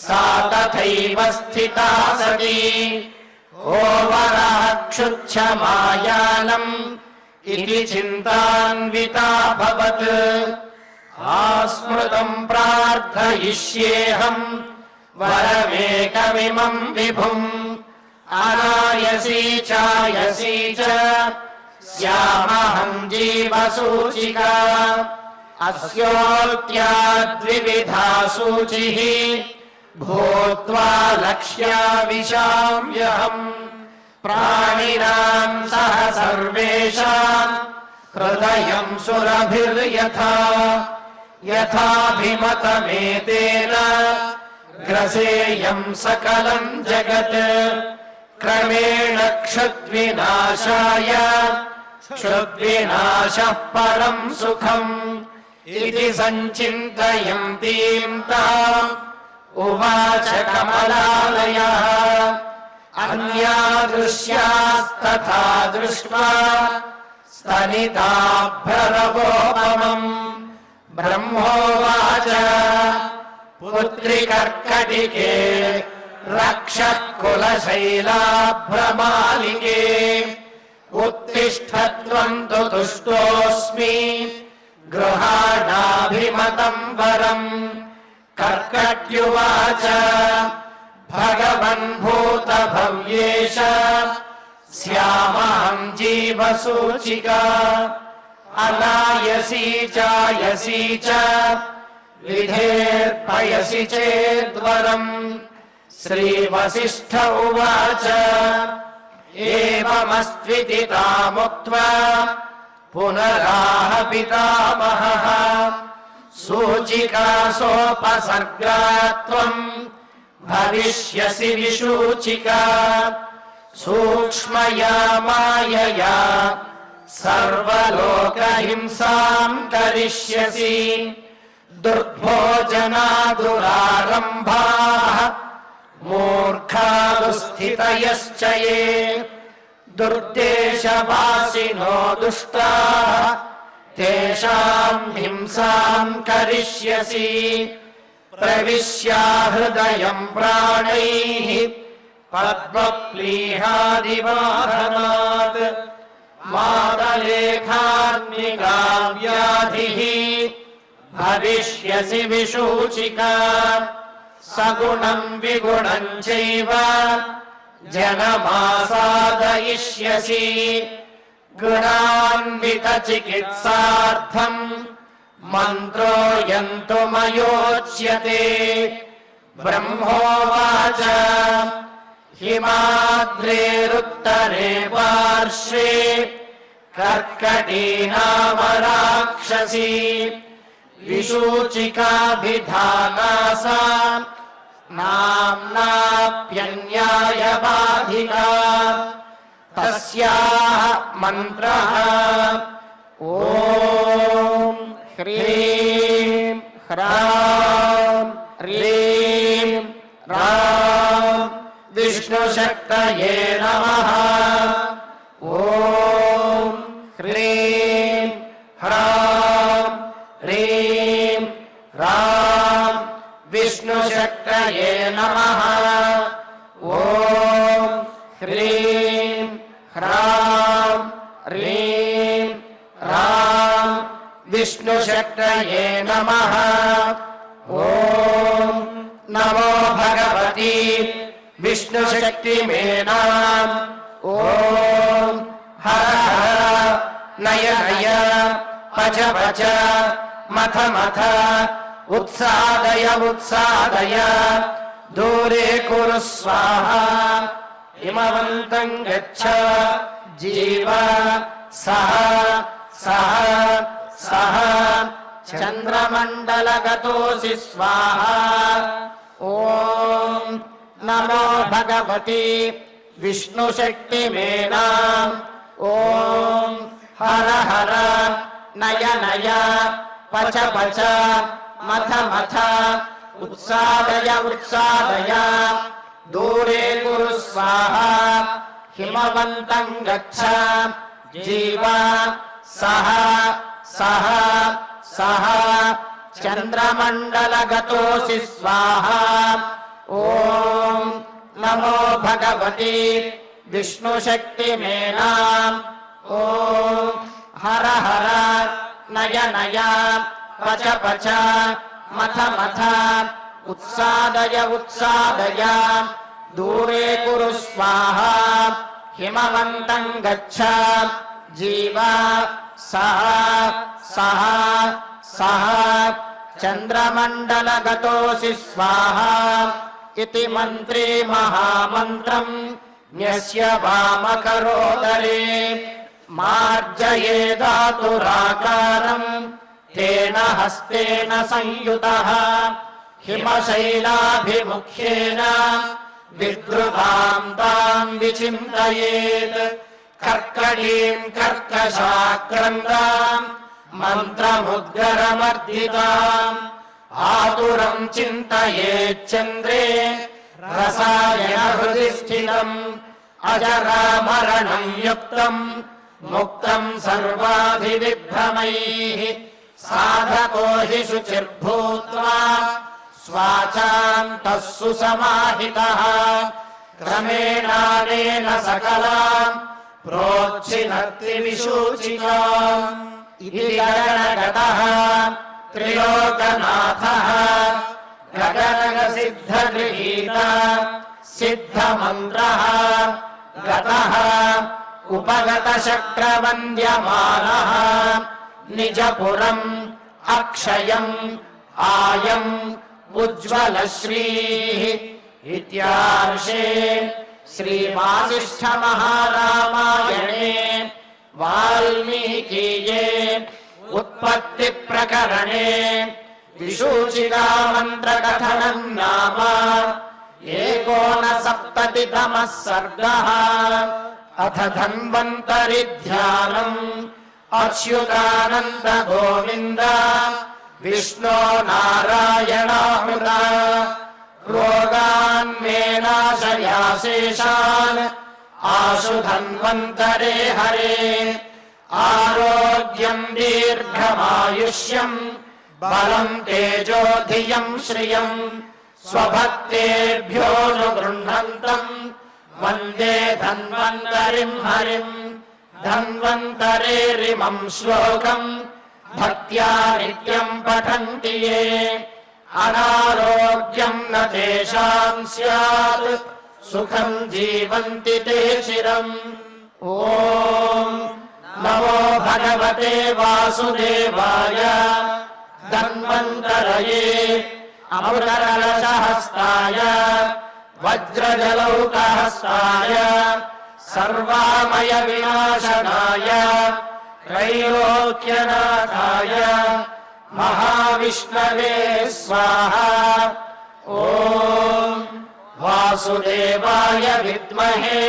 Speaker 4: సా తథైవ స్థితా సతి కోవరః క్షుచ్ఛమాయానం ఇతి చింతాన్వితాభవత్. ఆస్మృతం ప్రార్థయిష్యేహం वरमेकमिमम् विभुम् अनायसी चायसी च स्यामहम् जीवसूचिका अस्योक्त्याद्विविधा सूचिः भूत्वा लक्ष्याविशाम्यहम् प्राणिनाम् सह सर्वेषाम् हृदयम् सुरभिर्यथा यथाभिमतमेतेन ग्रसेयम् सकलम् जगत् क्रमेण क्षुद्विनाशाय क्षुद्विनाशः परम् सुखम् इति सञ्चिन्तयन्तीम् ताम् उवाच कमलालयः अन्यादृश्यास्तथा दृष्ट्वा स्तनिताभ्ररवोपमम् ब्रह्मोवाच पुत्रिकर्कटिके रक्षः कुलशैलाभ्रमालिके उत्तिष्ठत्वम् तु तुष्टोऽस्मि गृहाणाभिमतम् वरम् कर्कट्युवाच भगवन् भूतभव्येश स्यामहम् जीवसूचिका अनायसी चायसी च विधेर्पयसि चेद्वरम् श्रीवसिष्ठ उवाच एवमस्त्विति तामुक्त्वा पुनराह पितामहः सूचिकासोपसर्गात्वम् भविष्यसि विशूचिका सूक्ष्मया मायया सर्वलोकहिंसाम् करिष्यसि दुर्भोजना दुरारम्भाः मूर्खादुस्थितयश्च ये दुर्देशवासिनो दुष्टाः तेषाम् हिंसाम् करिष्यसि प्रविश्या हृदयम् प्राणैः पद्मप्लीहादिवाहनात् मादलेखाग्निकाव्याधिः भविष्यसि विशूचिका सगुणम् विगुणम् चैव जनमासादयिष्यसि गुणान्वितचिकित्सार्थम् मन्त्रोऽयन्तुमयोच्यते ब्रह्मोवाच हिमाद्रेरुत्तरे पार्श्वे कर्कटी नाम राक्षसी विशूचिकाभिधाना सा नाम्नाप्यन्यायबाधिका तस्याः मन्त्रः ॐ ह्रीं ह्रां ह्रीं रां विष्णुशक्तये नमः ॐ ह्रीं ह्रां ह्रीं रां विष्णुशक्तये नमः ॐ ह्रीं ह्रां ह्रीं रां विष्णुशक्तये नमः ॐ नमो भगवती विष्णुशक्तिमेनाम् ॐ हर हर नय नय पच पच मथ मथ उत्सादय उत्सादय दूरे कुरु स्वाहा हिमवन्तम् गच्छ जीव सह सह सह चन्द्रमण्डलगतोऽसि स्वाहा ॐ नमो भगवती विष्णुशक्तिमेनाम् ॐ हर हर नय नय पच पच मथ मथ उत्सादय उत्सादय दूरे कुरु स्वाहा हिमवन्तम् गच्छ जीव सह सह सह चन्द्रमण्डलगतोऽसि स्वाहा ॐ नमो भगवती विष्णुशक्तिमेनाम् ॐ हर हर नय नय पच पच मथ मथ
Speaker 2: उत्सादय उत्सादय दूरे कुरु स्वाहा हिमवन्तं गच्छ जीव सह सह सह चन्द्रमण्डलगतोऽसि स्वाहा इति मन्त्री महामन्त्रम् न्यस्य वामकरोदरे मार्जये धातुराकारम् तेन हस्तेन संयुतः हिमशैलाभिमुख्येन विद्रुतां तां विचिन्तयेत् कर्कटीं कर्कशाक्रन्दां मन्त्रमुद्गरमर्दिताम् आतुरं चिन्तयेच्चन्द्रे रसायन हृदि स्थितम् अजरामरणं युक्तम् मुक्तं सर्वाधिविभ्रमैः साधको हि शुचिर्भूत्वा स्वाचान्तः सुसमाहितः क्रमेणानेन सकलां प्रोच्छिनत्ति विशूचिकाम् इति गगनगतः त्रिलोकनाथः गगनगसिद्धगृहीत सिद्धमन्त्रः गतः उपगतशक्रवन्द्यमानः निजपुरम् अक्षयम् आयम् उज्ज्वलश्रीः इत्यार्षे श्रीवासिष्ठमहारामायणे वाल्मीकीये उत्पत्तिप्रकरणे विशूचिकामन्त्रकथनम् नाम 59तमः सर्गः। अथ धन्वन्तरि ध्यानम् अच्युतानन्द गोविन्द विष्णो नारायणामृत रोगान् मे नाशयाशेषान् आशु धन्वन्तरे हरे आरोग्यम् दीर्घमायुष्यम् बलम् तेजो धियम् श्रियम् स्वभक्तेभ्योऽनुगृह्णन्तम् वन्दे धन्वन्तरिम् हरिम् धन्वन्तरेरिमम् श्लोकम् भक्त्या नित्यम् पठन्ति ये अनारोग्यम् न तेषाम् स्यात् सुखम् जीवन्ति ते चिरम्। ॐ नमो भगवते वासुदेवाय धन्वन्तरये अमृतकलशहस्ताय वज्रजलौकहस्ताय सर्वामय विनाशनाय त्रैलोक्यनाथाय महाविष्णवे स्वाहा। ॐ वासुदेवाय विद्महे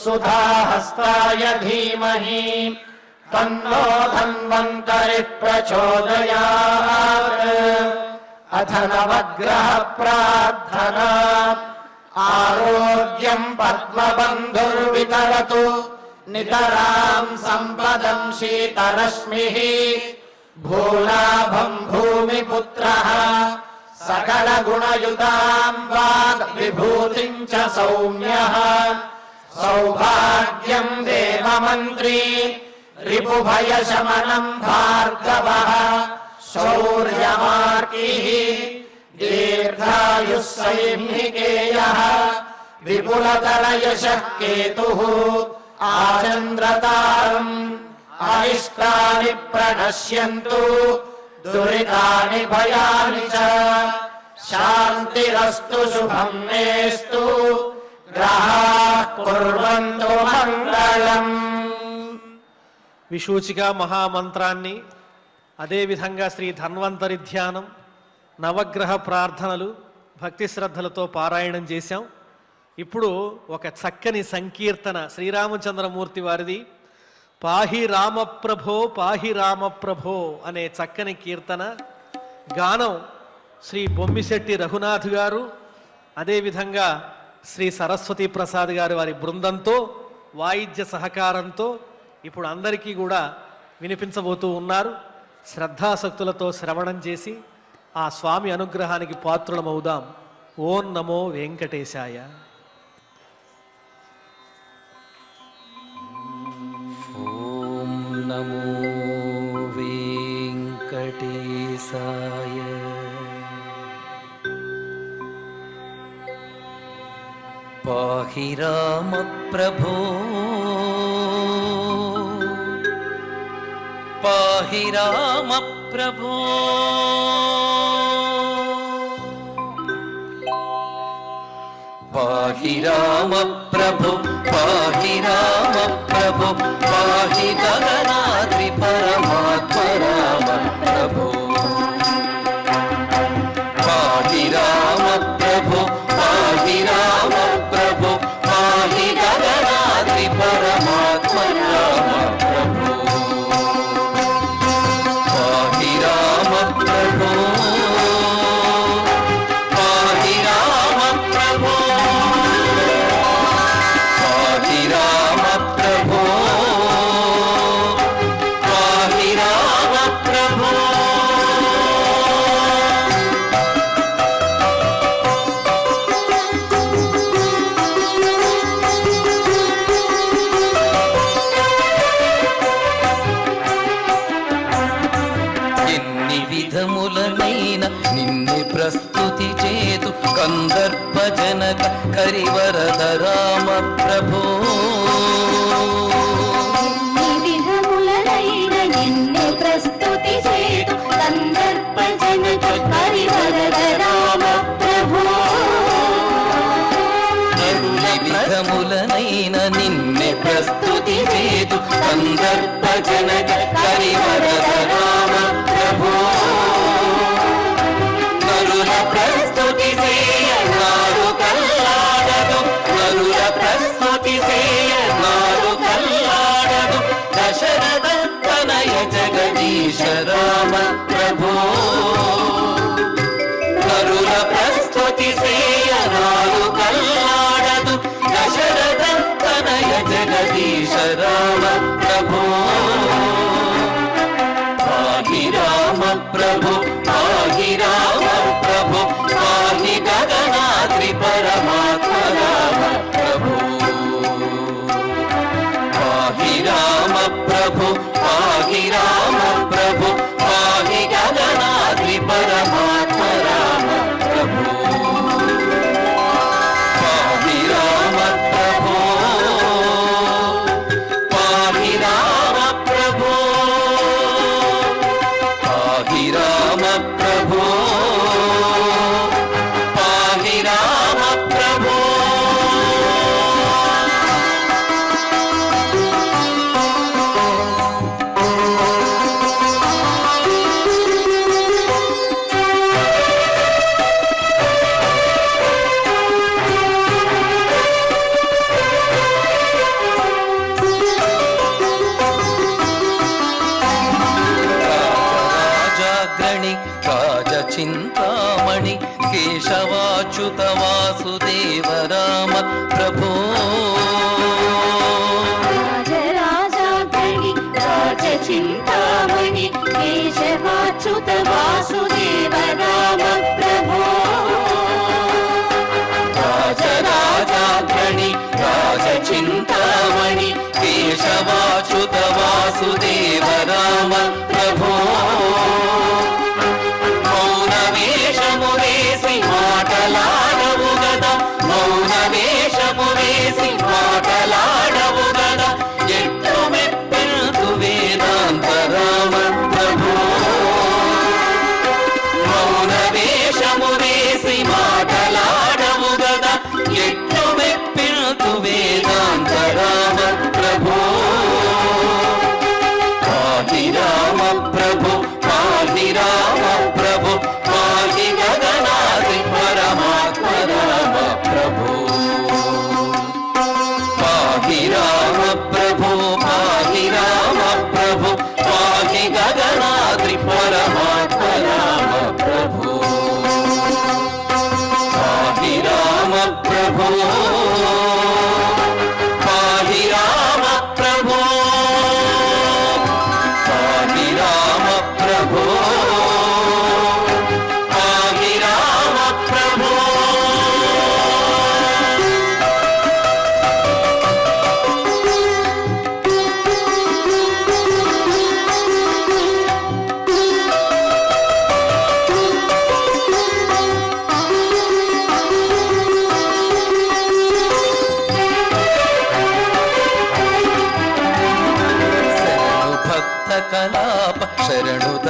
Speaker 2: सुधाहस्ताय धीमहि तन्नो धन्वन्तरिः प्रचोदयात्। अथ नवग्रह प्रार्थना आरोग्यम् पद्मबन्धुर्वितरतु नितराम् सम्पदम् शीतरश्मिः भूलाभम् भूमिपुत्रः सकलगुणयुताम् वाग्विभूतिम् च सौम्यः सौभाग्यम् देवमन्त्री रिपुभयशमनम् भार्गवः शौर्यमार्किः दीर्घायुः सैन्निकेयः विपुलतरयशः केतुः आचन्द्रतारम् अरिष्टानि प्रणश्यन्तु दुरितानि भयानि च शान्तिरस्तु शुभम् मेस्तु ग्रहाः कुर्वन्तु मङ्गलम्।
Speaker 1: విశూచిగా మహామంత్రాన్ని అదేవిధంగా శ్రీ ధన్వంతరి ధ్యానం నవగ్రహ ప్రార్థనలు భక్తి శ్రద్ధలతో పారాయణం చేశాం. ఇప్పుడు ఒక చక్కని సంకీర్తన శ్రీరామచంద్రమూర్తి వారిది పాహి రామప్రభో పాహి రామప్రభో అనే చక్కని కీర్తన గానం శ్రీ బొమ్మిశెట్టి రఘునాథ్ గారు అదేవిధంగా శ్రీ సరస్వతి ప్రసాద్ గారు వారి బృందంతో వాయిద్య సహకారంతో ఇప్పుడు అందరికీ కూడా వినిపించబోతూ ఉన్నారు. శ్రద్ధాసక్తులతో శ్రవణం చేసి ఆ స్వామి అనుగ్రహానికి పాత్రులమవుదాం. ఓం నమో వెంకటేశాయ.
Speaker 2: ఓం నమో వెంకటేశాయ. పాహి రామ ప్రభో పాహి రామ ప్రభో పాహి రామ ప్రభు పాహి రామ ప్రభు పాహి గగనాద్రి పరమాత్మ రామ ప్రభు పాహి రామ ప్రభు పాహి రామ ప్రభు పాహి గగనాద్రి పరమాత్మ రామ ప్రభు పాహి రామ ప్రభు పాహి రామ ప్రభు పాహి రామ ప్రభు పాహి రామ ప్రభు విధములనైన నిన్ను ప్రస్తుతి చేతు కందర్ప జనక కరివరద రామ ప్రభో
Speaker 5: విధములనైన నిన్ను ప్రస్తుతి చేతు కందర్ప జనక కరివరద రామ ప్రభో
Speaker 2: విధములనైన నిన్ను ప్రస్తుతి చేతు కందర్ప జనక కరివరద రామ ప్రభో నరుల ప్రస్తుతి సేయనాడు కల్లాడదు నరుల ప్రస్తుతి సేయనాడు కల్లాడదు దశరథ తనయ జగదీశ రామ ప్రభో నరుల ప్రస్తుతి సేయనాడు కల్లాడదు దశరథ తనయ జగదీశ రామ ప్రభో పాహి రామ ప్రభు పాహి రామ ప్రభు పాహి గగనాద్రి పరమాత్మ రామ ప్రభు పాహి రామ ప్రభు పాహి రామ ప్రభు పాహి గగనాద్రి పరమాత్మ రామ ప్రభు పాహి రామ ప్రభు పాహి రామ ప్రభు పాహి రామ ప్రభో పాహి రామ ప్రభో రాజాగ్రణి రాజచింతామణి కేశవాచ్యుత వాసుదేవ రామ ప్రభో
Speaker 5: రాజరాజాగ్రణి రాజచింతామణి కేశవాచ్యుత వాసుదేవ రామ ప్రభో
Speaker 2: రాజరాజాగ్రణి రాజచింతామణి కేశవాచ్యుత వాసుదేవ రామ ప్రభో మౌన వేషము వేసి మాటలాడవు గదా మౌన వేషము వేసి మాటలాడవు గదా ఎట్లు మెప్పెల్తు వేదాంత రామ ప్రభో మౌన వేషము వేసి మాటలాడవు గదా ఎట్లు మెప్పెల్తు వేదాంత రామ ప్రభో పాహి రామ ప్రభు పాహి రామ ప్రభు పాహి గగనాద్రి పరమాత్మ రామ ప్రభు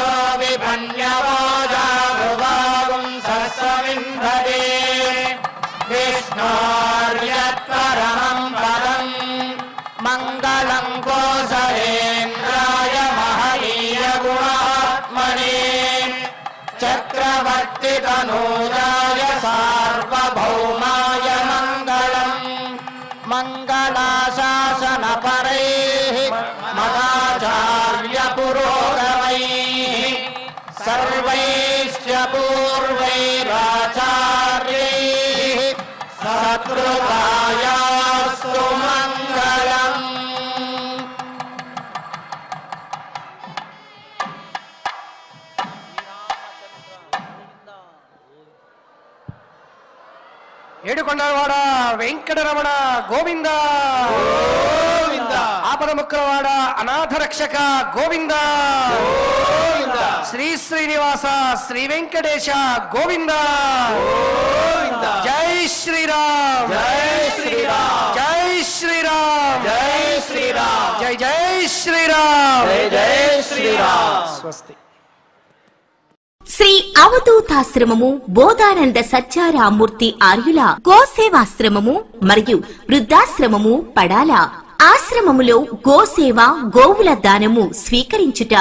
Speaker 2: वासो विभन्यवोजाभुवागुं सस्वमिन्धरे विष्णोर्यत्परमं पदम् मङ्गलं कोसलेन्द्राय महनीय गुणात्मने चक्रवर्तितनूजाय सार्वभौमाय मङ्गलम् मङ्गलाशासनपरैः मदाचार्यपुरोगमैः सर्वैश्च पूर्वैराचार्यैः सत्कृतायास्तु मङ्गलम्।
Speaker 3: ఏడుకొండలవాడ వెంకటరమణ గోవింద గోవింద. ఆపదముక్కలవాడ అనాథ రక్షక గోవింద గోవింద. శ్రీ శ్రీనివాస శ్రీ వెంకటేశ గోవింద గోవింద. జై శ్రీరామ్ జై శ్రీరామ్ జై శ్రీరామ్ జై శ్రీరామ్ జై జై శ్రీరామ్ జై జై శ్రీరామ్. స్వస్తి.
Speaker 6: శ్రీ అవధూతాశ్రమము బోధానంద సత్యారామూర్తి ఆర్యుల గోసేవాశ్రమము మరియు వృద్ధాశ్రమము పడాల. ఆశ్రమములో గోసేవ గోవుల దానము స్వీకరించుట.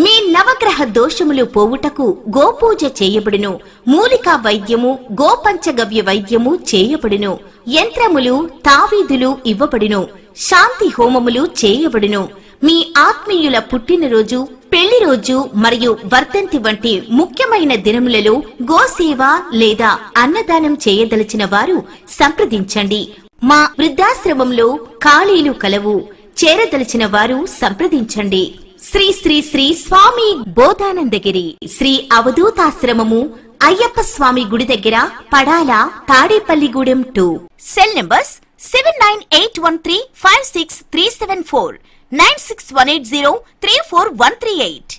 Speaker 6: మీ నవగ్రహ దోషములు పోవుటకు గోపూజ చేయబడును. మూలికా వైద్యము గోపంచగవ్య వైద్యము చేయబడును. యంత్రములు తావీదులు ఇవ్వబడును. శాంతి హోమములు చేయబడును. మీ ఆత్మీయుల పుట్టినరోజు పెళ్లి రోజు మరియు వర్ధంతి వంటి ముఖ్యమైన దినములలో గోసేవ లేదా అన్నదానం చేయదలిచిన వారు సంప్రదించండి. మా వృద్ధాశ్రమంలో ఖాళీలు కలవు. చేరదలిచిన వారు సంప్రదించండి. శ్రీ శ్రీ శ్రీ స్వామి బోధానందగిరి శ్రీ అవధూతాశ్రమము అయ్యప్ప స్వామి గుడి దగ్గర పడాల తాడేపల్లిగూడెం 2. Cell numbers 7981356374 9618034 138.